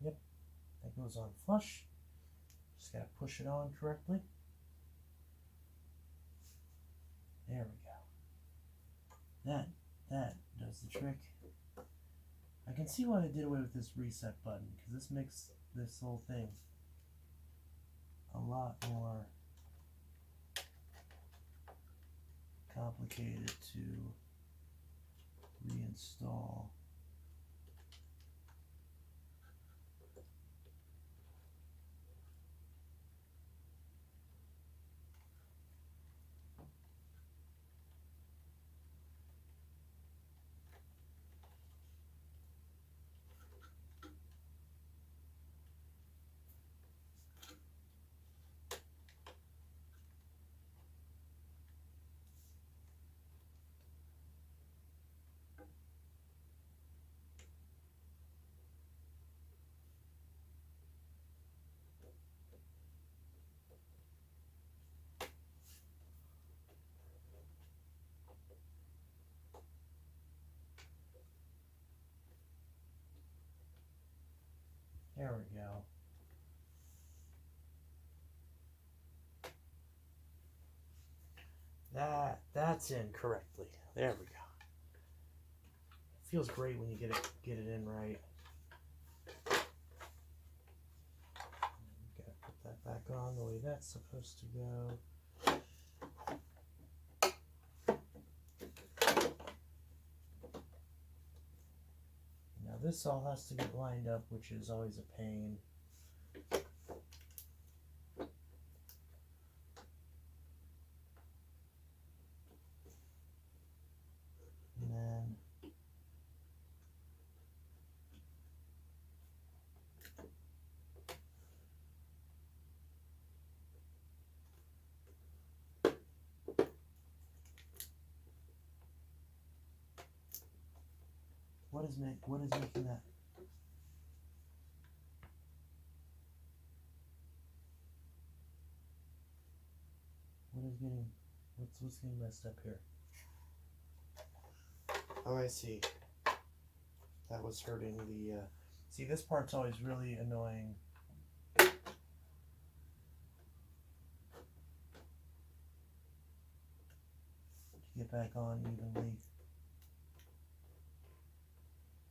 Yep, that goes on flush. Just gotta push it on correctly. There we go. That does the trick. I can see why I did away with this reset button, because this makes this whole thing a lot more complicated to reinstall. There we go. That's in correctly. There we go. It feels great when you get it in right. Gotta put that back on the way that's supposed to go. Now this all has to get lined up, which is always a pain. And then what is making that? What's getting messed up here? Oh, I see. That was hurting the. See, this part's always really annoying. To get back on evenly.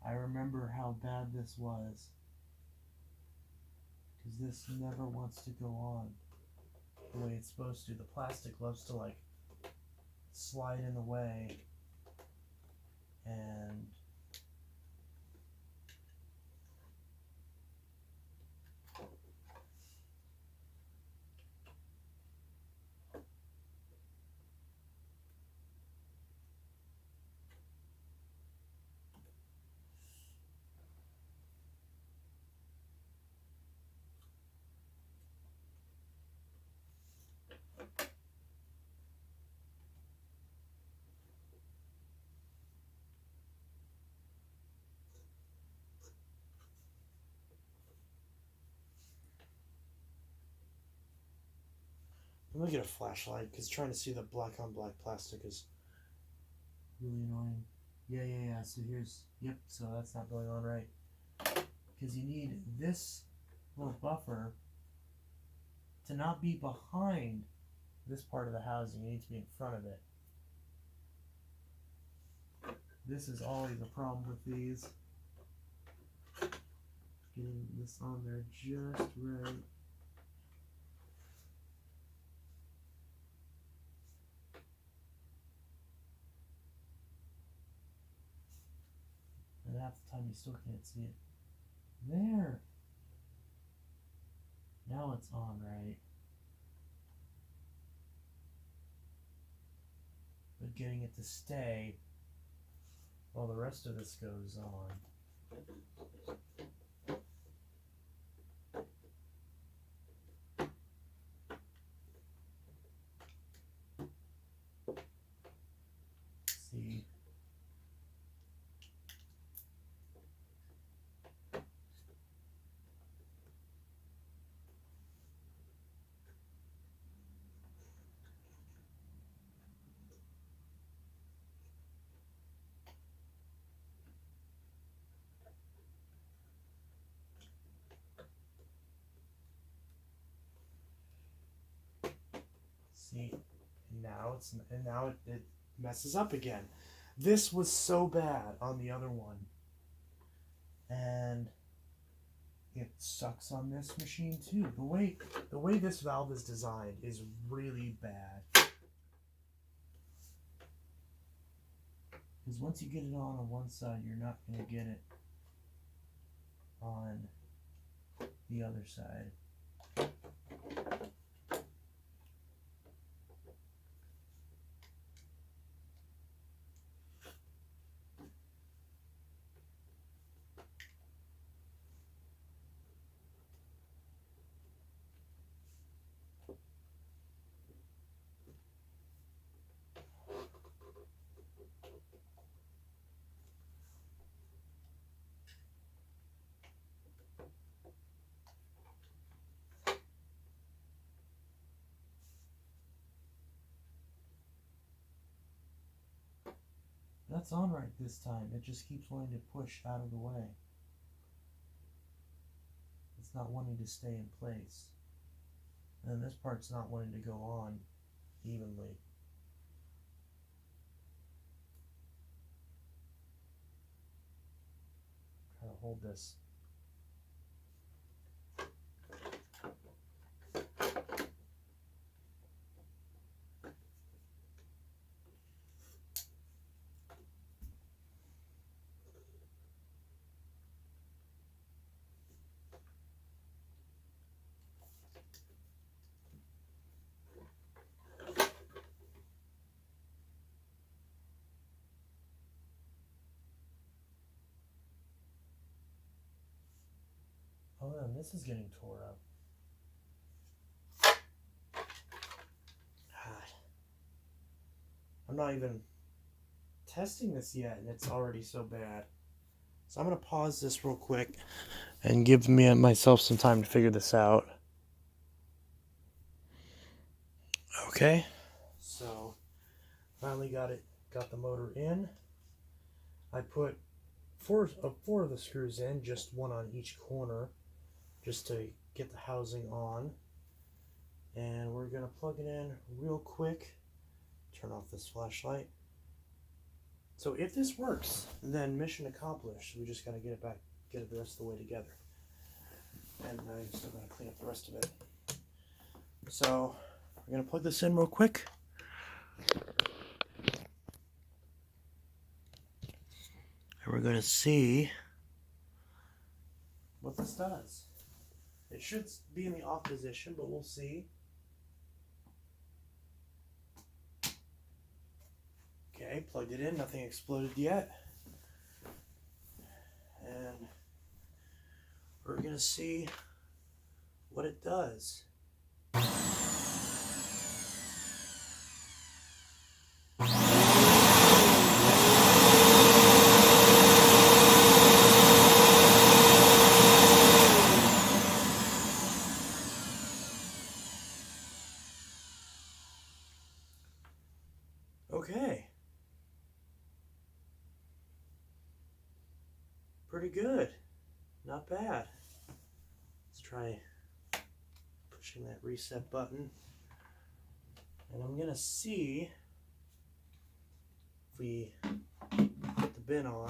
I remember how bad this was, because this never wants to go on the way it's supposed to. The plastic loves to like slide in the way, and Let me get a flashlight, because trying to see the black on black plastic is really annoying. Yeah. So here's, yep, so that's not going on right. Because you need this little buffer to not be behind this part of the housing. You need to be in front of it. This is always a problem with these. Getting this on there just right. And half the time you still can't see it. There! Now it's on right. But getting it to stay while the rest of this goes on. See. See, and now it messes up again. This was so bad on the other one, and it sucks on this machine too. The way this valve is designed is really bad. Because once you get it on one side, you're not going to get it on the other side. That's on right this time. It just keeps wanting to push out of the way. It's not wanting to stay in place. And this part's not wanting to go on evenly. Try to hold this. Oh, and this is getting tore up. God. I'm not even testing this yet, and it's already so bad. So I'm going to pause this real quick and give myself some time to figure this out. Okay. So, finally got the motor in. I put four of the screws in, just one on each corner, just to get the housing on. And we're going to plug it in real quick. Turn off this flashlight. So if this works, then mission accomplished. We just got to get it the rest of the way together. And I'm still going to clean up the rest of it. So we're going to plug this in real quick. And we're going to see what this does. It should be in the off position, but we'll see. Okay, plugged it in, nothing exploded yet. And we're going to see what it does. Okay. Pretty good. Not bad. Let's try pushing that reset button. And I'm gonna see if we put the bin on.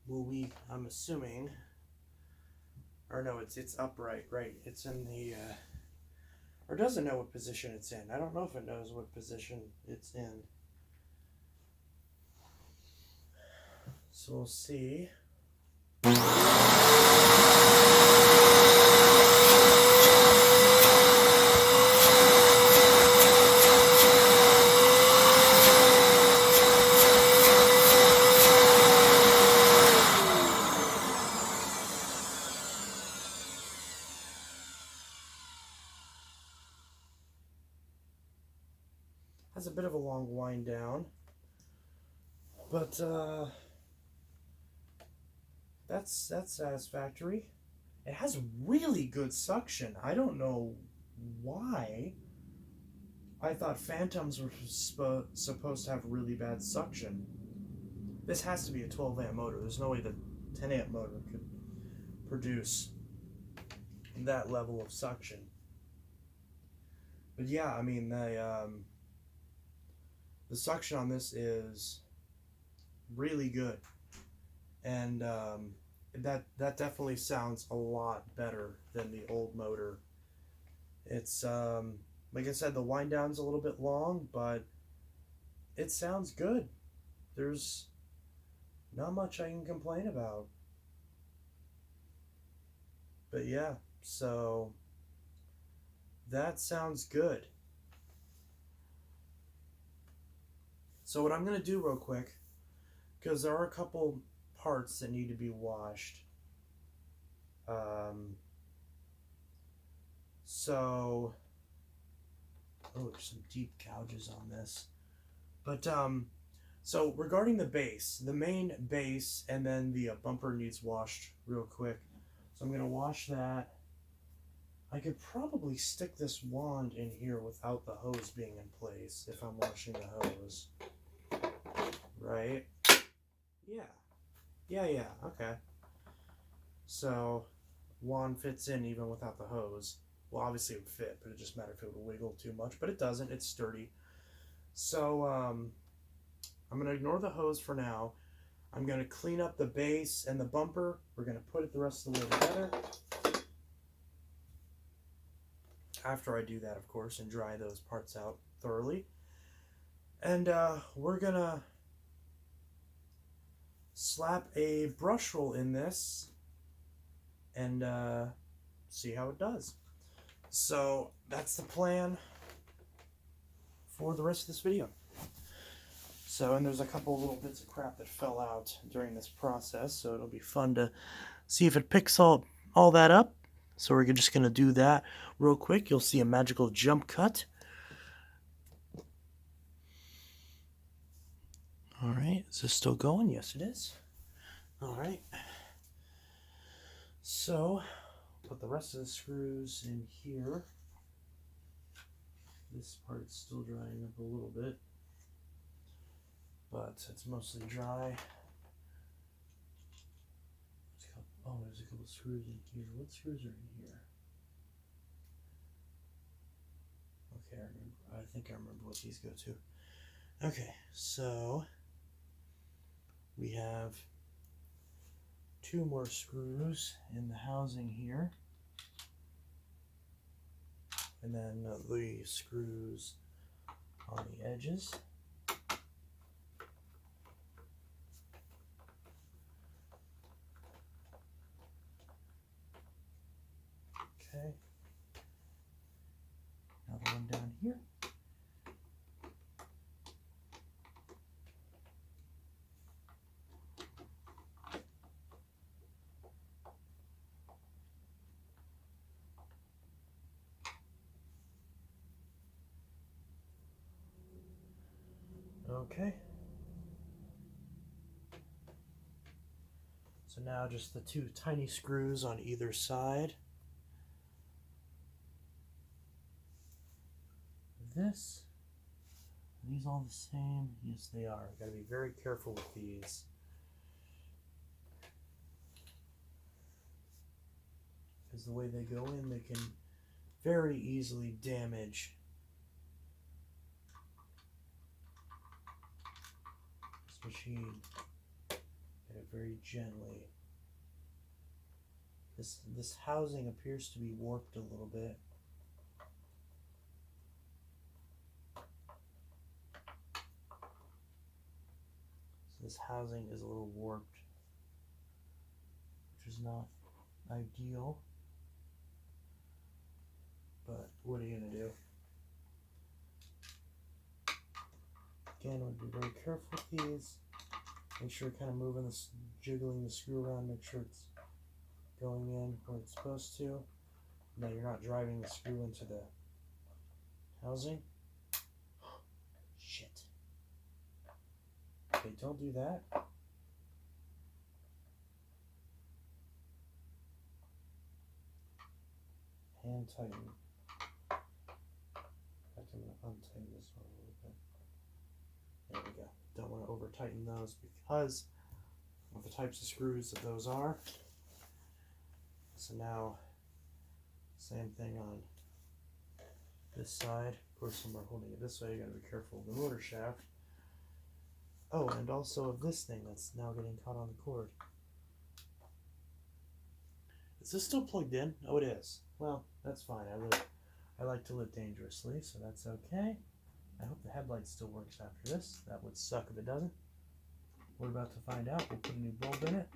Will we, I'm assuming, or no, it's upright, right? It's in the, or doesn't know what position it's in. I don't know if it knows what position it's in. So we'll see. Has a bit of a long wind down, but that's satisfactory. It has really good suction. I don't know why. I thought Fantoms were supposed to have really bad suction. This has to be a 12 amp motor. There's no way the 10 amp motor could produce that level of suction. But yeah, I mean, the suction on this is really good, and that definitely sounds a lot better than the old motor. It's like I said, the wind down's a little bit long, but it sounds good. There's not much I can complain about. But yeah, so that sounds good. So what I'm going to do real quick, because there are a couple parts that need to be washed. Oh, there's some deep gouges on this. But, so regarding the base, the main base, and then the bumper needs washed real quick. So I'm going to wash that. I could probably stick this wand in here without the hose being in place if I'm washing the hose. Right? Yeah, okay. So, wand fits in even without the hose. Well, obviously it would fit, but it just matters if it would wiggle too much, but it doesn't. It's sturdy. So, I'm going to ignore the hose for now. I'm going to clean up the base and the bumper. We're going to put it the rest of the way together. After I do that, of course, and dry those parts out thoroughly. And we're going to slap a brush roll in this and see how it does. So that's the plan for the rest of this video. So, and there's a couple little bits of crap that fell out during this process, so it'll be fun to see if it picks all that up. So we're just going to do that real quick. You'll see a magical jump cut. All right, is this still going? Yes, it is. All right. So, put the rest of the screws in here. This part's still drying up a little bit, but it's mostly dry. Oh, there's a couple screws in here. What screws are in here? Okay, I think I remember what these go to. Okay, so we have 2 more screws in the housing here. And then the screws on the edges. Okay. Another one down here. Okay. So now just the 2 tiny screws on either side. This. Are these all the same? Yes, they are. Got to be very careful with these. Because the way they go in, they can very easily damage this machine. Get it very gently. This housing appears to be warped a little bit. So this housing is a little warped, which is not ideal. But what are you going to do? Again, we'll be very careful with these. Make sure you're kind of moving this, jiggling the screw around, make sure it's going in where it's supposed to. Now you're not driving the screw into the housing. Shit. Okay, don't do that. Hand tighten. In fact, I'm going to untighten this one a little bit. There we go. Don't want to over tighten those because of the types of screws that those are. So now, same thing on this side. Of course, when we're holding it this way, you got to be careful of the motor shaft. Oh, and also of this thing that's now getting caught on the cord. Is this still plugged in? Oh, it is. Well, that's fine. I like to live dangerously, so that's okay. I hope the headlight still works after this. That would suck if it doesn't. We're about to find out. We'll put a new bulb in it.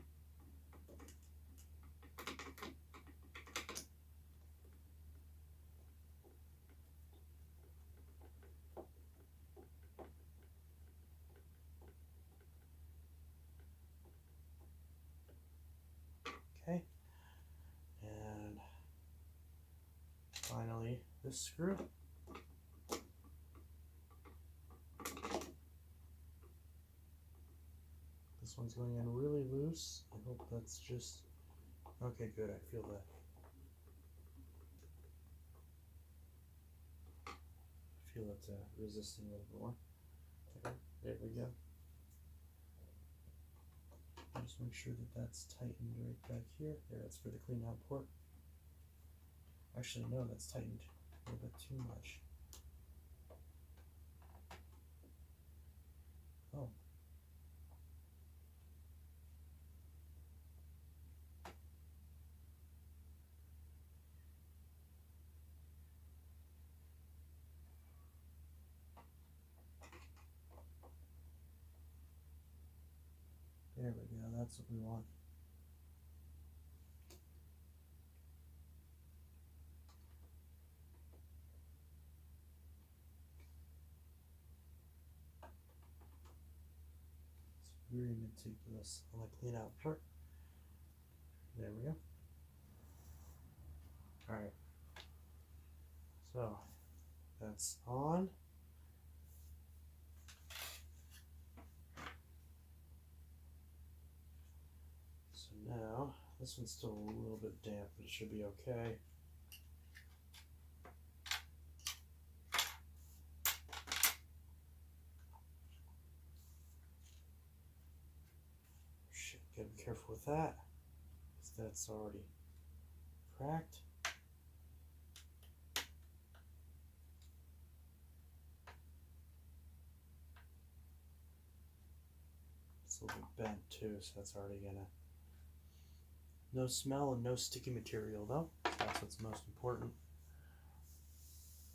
Okay. And finally, this screw. This one's going in really loose. I hope that's just... Okay, good. I feel that. I feel it resisting a little bit more. Okay, there we go. Just make sure that that's tightened right back here. There, that's for the clean out port. Actually, no, that's tightened a little bit too much. Oh. There we go, that's what we want. It's very meticulous on the clean out part. There we go. Alright. So, that's on. So now, this one's still a little bit damp, but it should be okay. Shit, gotta be careful with that, because that's already cracked. It's a little bit bent too, so that's already gonna... No smell and no sticky material though. That's what's most important.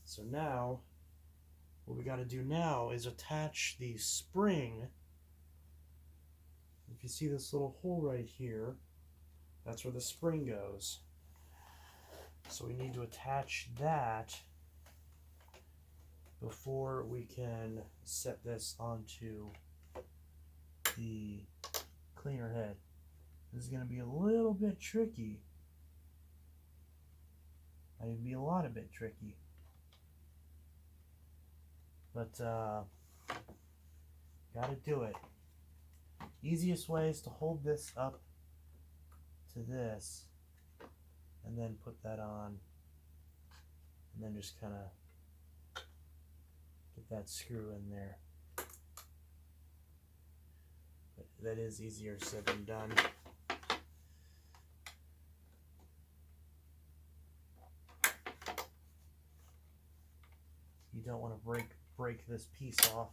So now, what we got to do now is attach the spring. If you see this little hole right here, that's where the spring goes. So we need to attach that before we can set this onto the cleaner head. This is going to be a little bit tricky. Might be a lot of bit tricky. But, gotta do it. Easiest way is to hold this up to this, and then put that on, and then just kind of get that screw in there. But that is easier said than done. You don't want to break this piece off.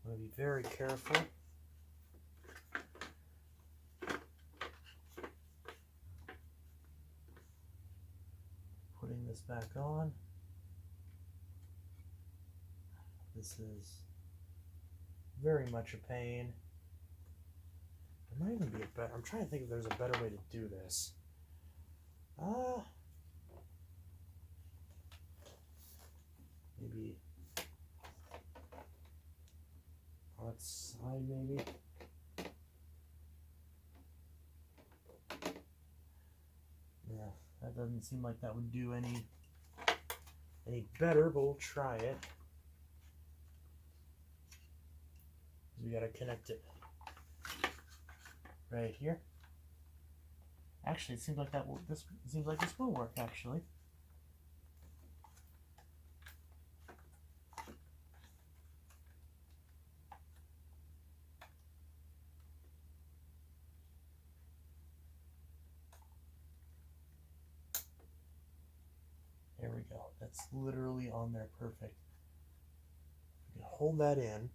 You want to be very careful. Putting this back on. This is very much a pain. There might even be a better. I'm trying to think if there's a better way to do this. Maybe on its side, maybe. Yeah, that doesn't seem like that would do any better, but we'll try it. We gotta connect it right here. Actually, it seems like this will work. Actually, there we go. That's literally on there, perfect. We can hold that in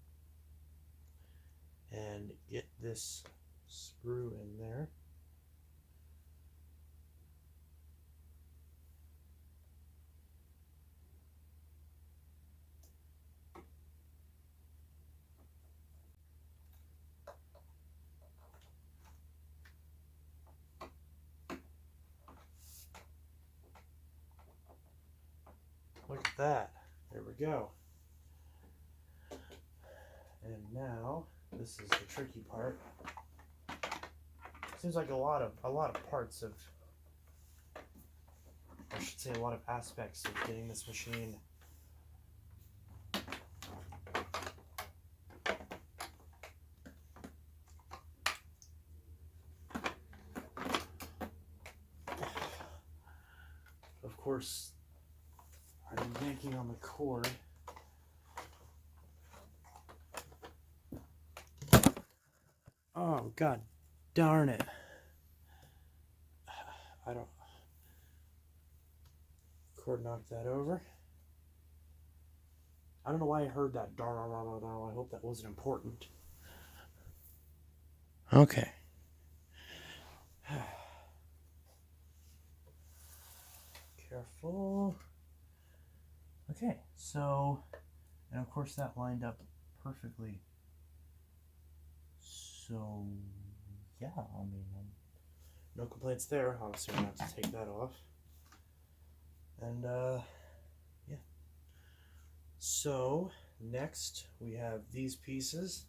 and get this screw in there. Look at that. There we go. And now this is the tricky part. Seems like a lot of parts of, I should say, a lot of aspects of getting this machine of course. I'm yanking on the cord. Oh, god darn it. Cord knocked that over. I don't know why I heard that. I hope that wasn't important. Okay. Careful. Okay, so, and of course that lined up perfectly. So, yeah, I mean, no complaints there. Obviously, I'm going to have to take that off. And, yeah. So, next we have these pieces.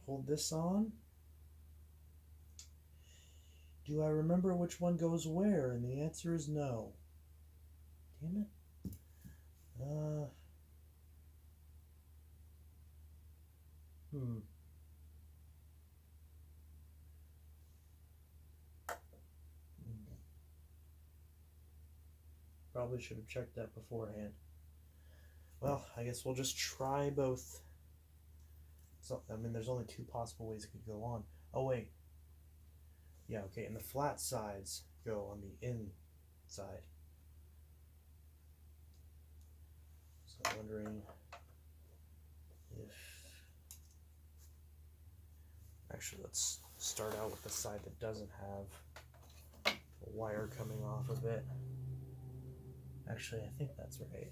Hold this on. Do I remember which one goes where? And the answer is no. Damn it. Probably should have checked that beforehand. Well, I guess we'll just try both. So, I mean, there's only two possible ways it could go on. Oh, wait. Yeah, okay, and the flat sides go on the inside. So I'm wondering if... Actually, let's start out with the side that doesn't have a wire coming off of it. Actually, I think that's right.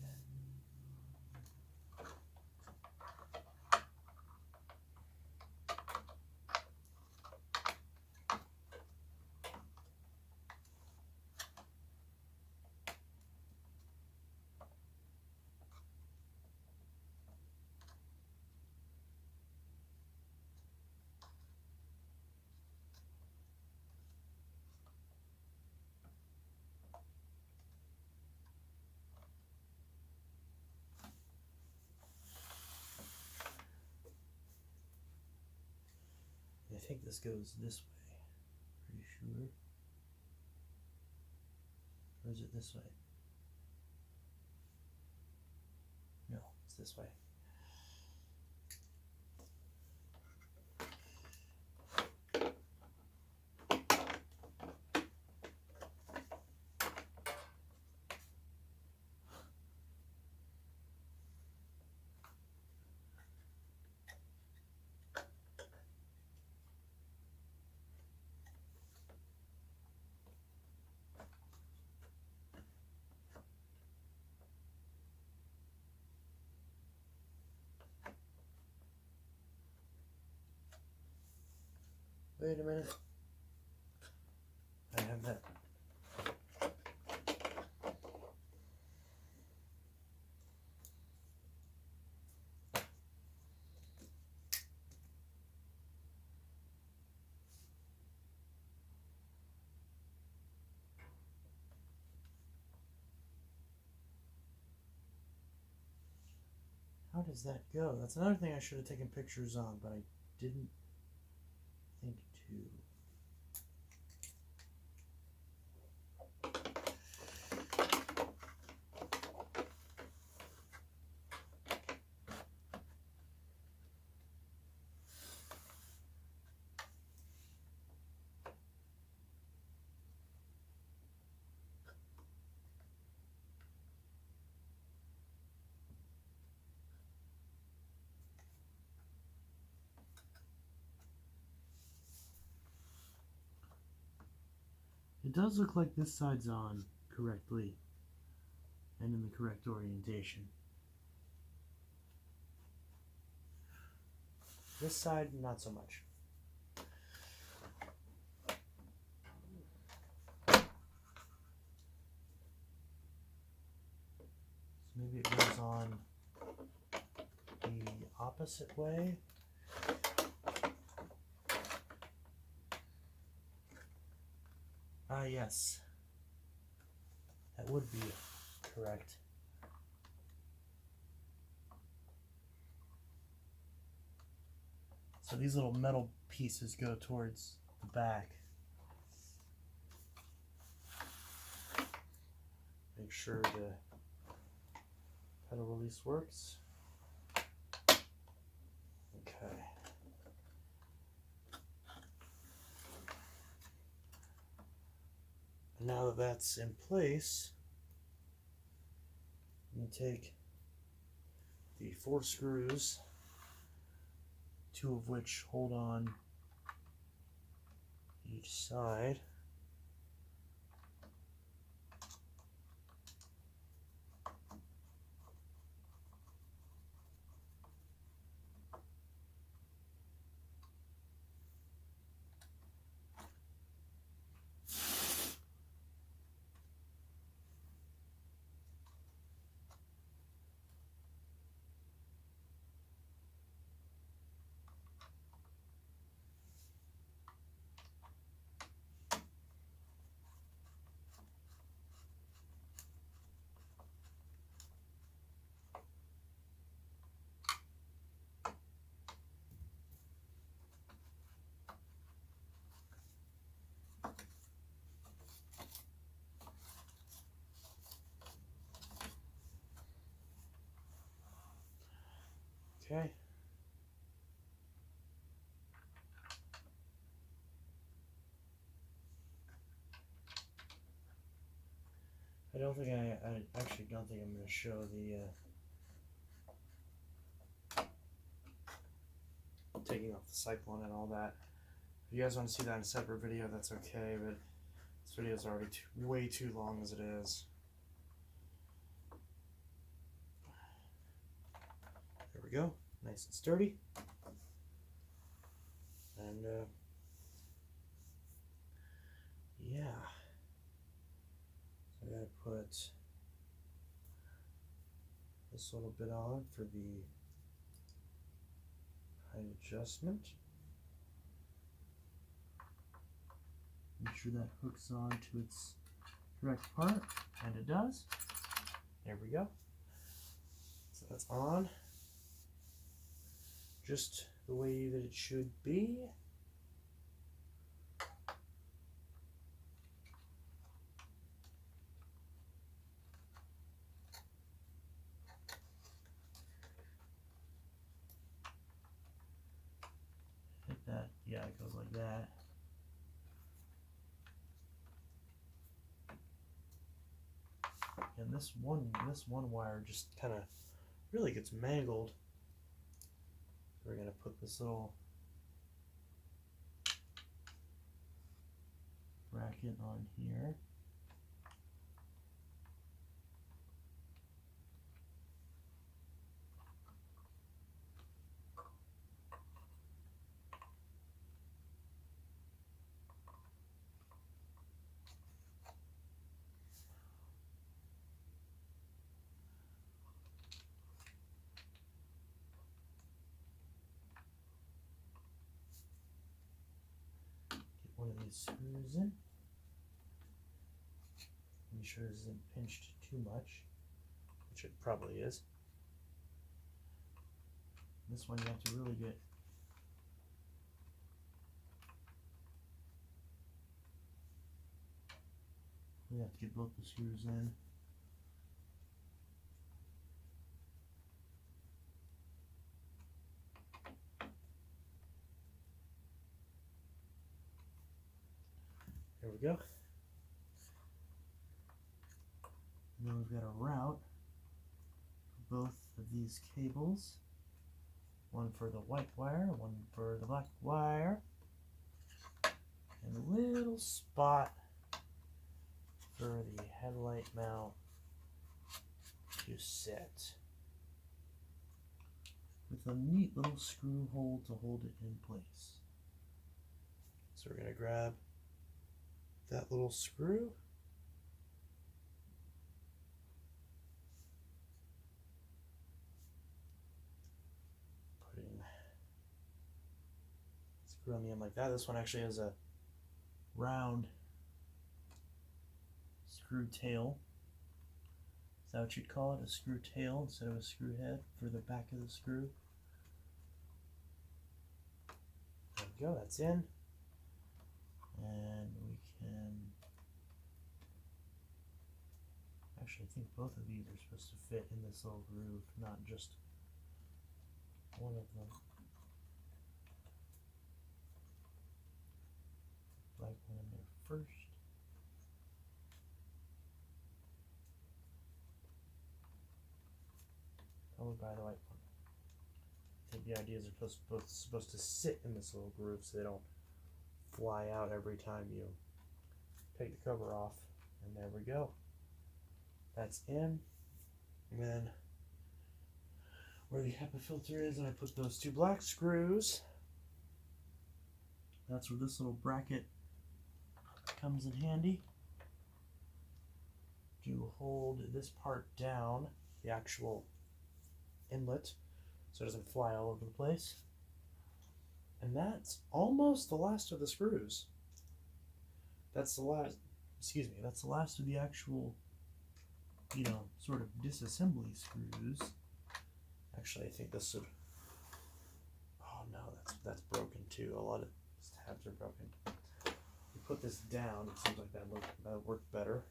I think this goes this way. Pretty sure. Or is it this way? this way. Wait a minute. I have that. How does that go? That's another thing I should have taken pictures on, but I didn't think to. It does look like this side's on correctly and in the correct orientation. This side, not so much. So maybe it goes on the opposite way. Ah, yes. That would be correct. So these little metal pieces go towards the back. Make sure the pedal release works. Okay. And now that that's in place, you take the 4 screws, 2 of which hold on each side. Okay. I actually don't think I'm going to show the taking off the cyclone and all that. If you guys want to see that in a separate video, that's okay, but this video is already way too long as it is. There we go, nice and sturdy. And yeah, so I gotta put this little bit on for the height adjustment. Make sure that hooks on to its correct part, and it does. There we go. So that's on, just the way that it should be. yeah, it goes like that. And this one wire just kind of really gets mangled. We're gonna put this little bracket on here. One of these screws in. Make sure this isn't pinched too much, which it probably is. This one you have to really get both the screws in. There we go. And then we've got a route for both of these cables. One for the white wire, one for the black wire. And a little spot for the headlight mount to sit. With a neat little screw hole to hold it in place. So we're going to grab that little screw. Putting screw on the end like that. This one actually has a round screw tail. Is that what you'd call it? A screw tail instead of a screw head for the back of the screw. There we go, that's in. And we can actually, I think both of these are supposed to fit in this little groove, not just one of them. Black one in there first. Followed by the white one. I think the idea is they're both supposed to sit in this little groove so they don't fly out every time you take the cover off. And there we go. That's in. And then where the HEPA filter is, and I put those two black screws. That's where this little bracket comes in handy to hold this part down, the actual inlet, so it doesn't fly all over the place. And that's almost the last of the screws. That's the last, that's the last of the actual, sort of disassembly screws. Actually, I think this would, oh no, that's broken too. A lot of these tabs are broken. We put this down, it seems like that would work better.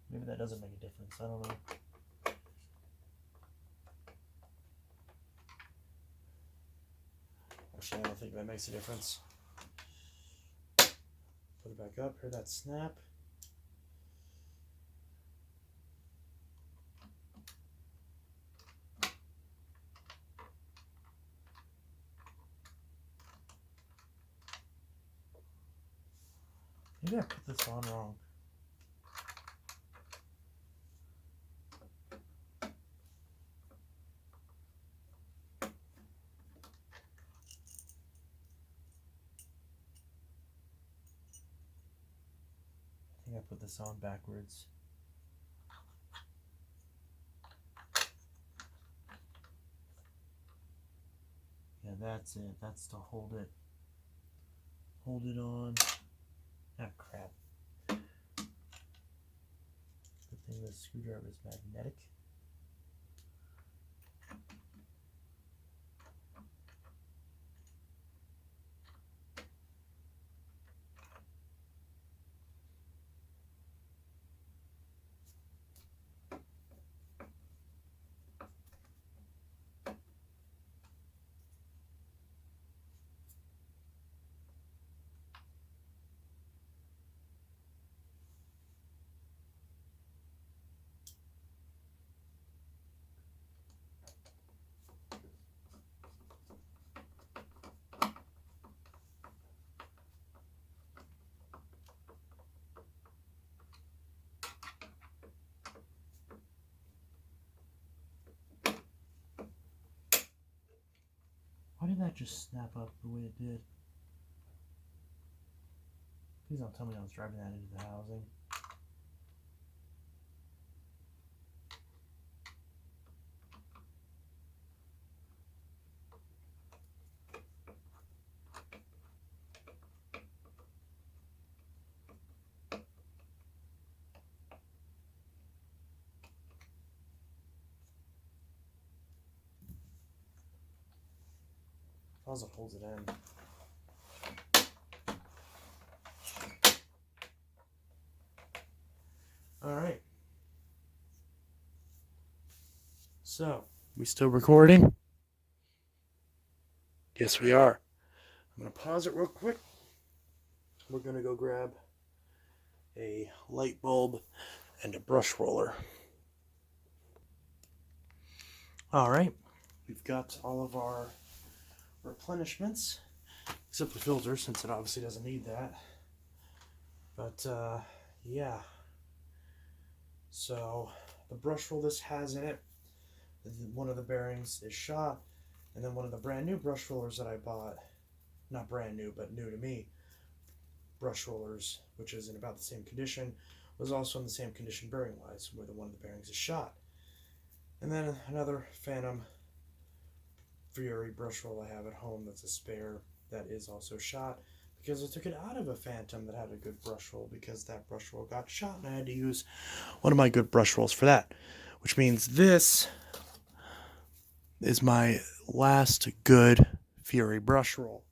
Maybe that doesn't make a difference, I don't know. Actually, I don't think that makes a difference. Put it back up, hear that snap. Maybe I put this on wrong. I think I put this on backwards. Yeah, that's it. That's to hold it on. Ah, crap. Good thing this screwdriver is magnetic. that just snap up the way it did? Please don't tell me I was driving that into the housing. As long as it holds it in. Alright. So, we still recording? Yes, we are. I'm going to pause it real quick. We're going to go grab a light bulb and a brush roller. Alright. We've got all of our replenishments, except the filter, since it obviously doesn't need that. But, yeah. So, the brush roll this has in it, one of the bearings is shot, and then one of the brand new brush rollers that I bought, not brand new, but new to me, brush rollers, which is in about the same condition, was also in the same condition bearing-wise, where one of the bearings is shot. And then another Fantom Fury brush roll I have at home that's a spare that is also shot, because I took it out of a Fantom that had a good brush roll because that brush roll got shot and I had to use one of my good brush rolls for that. Which means this is my last good Fury brush roll.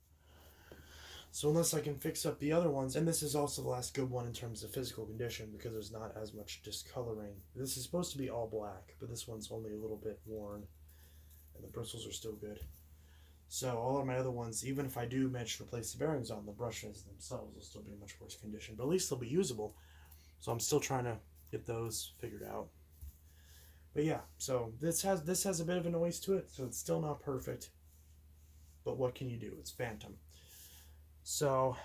So unless I can fix up the other ones, and this is also the last good one in terms of physical condition because there's not as much discoloring. This is supposed to be all black, but this one's only a little bit worn and the bristles are still good. So all of my other ones, even if I do manage to replace the bearings on, the brushes themselves will still be in much worse condition, but at least they'll be usable. So I'm still trying to get those figured out. But yeah, so this has a bit of a noise to it, so it's still not perfect. But what can you do? It's Fantom. So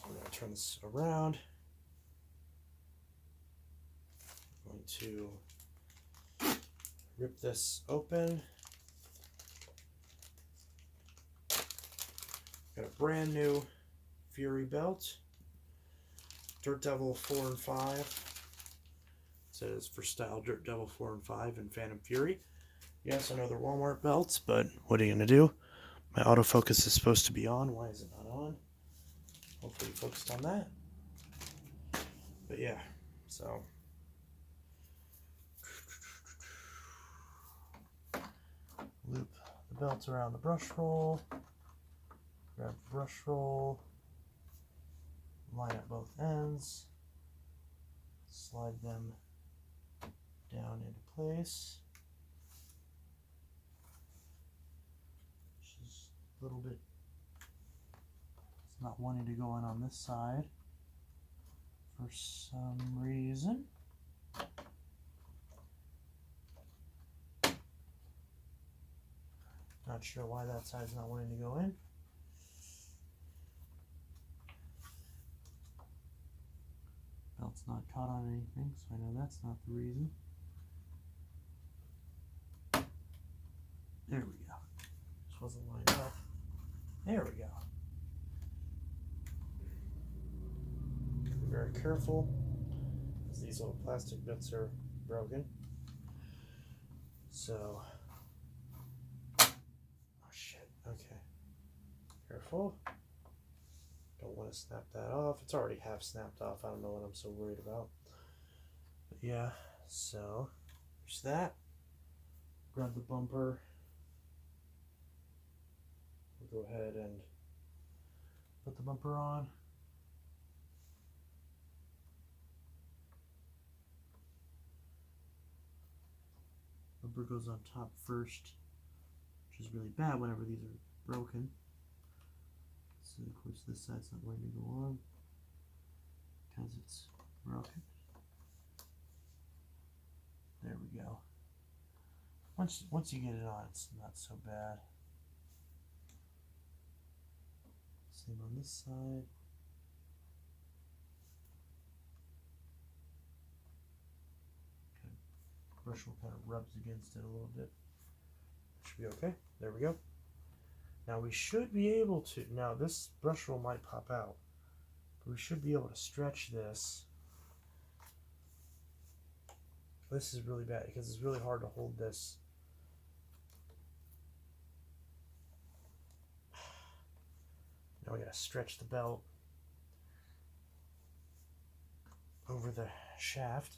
we're going to turn this around. I'm going to rip this open. Got a brand new Fury belt. Dirt Devil 4 and 5. It says for style Dirt Devil 4 and 5 and Fantom Fury. Yes, I know they're Walmart belts, but what are you going to do? My autofocus is supposed to be on. Why is it not on? Hopefully focused on that. But yeah, so loop the belts around the brush roll, grab the brush roll, line up both ends, slide them down into place. Just a little bit, it's not wanting to go in on this side for some reason. Not sure why that side's not wanting to go in. Belt's not caught on anything, so I know that's not the reason. There we go. This wasn't lined up. There we go. Be very careful, because these little plastic bits are broken. So, oh shit, okay. Careful. Don't want to snap that off. It's already half snapped off. I don't know what I'm so worried about. But yeah, so there's that. Grab the bumper. We'll go ahead and put the bumper on. Bumper goes on top first, which is really bad whenever these are broken. So of course this side's not going to go on because it's broken. There we go. Once you get it on, it's not so bad. Same on this side. Okay. Brush will kind of rubs against it a little bit. be okay. There we go. Now we should be able to, now this brush roll might pop out, but we should be able to stretch this. This is really bad because it's really hard to hold this. Now we gotta stretch the belt over the shaft.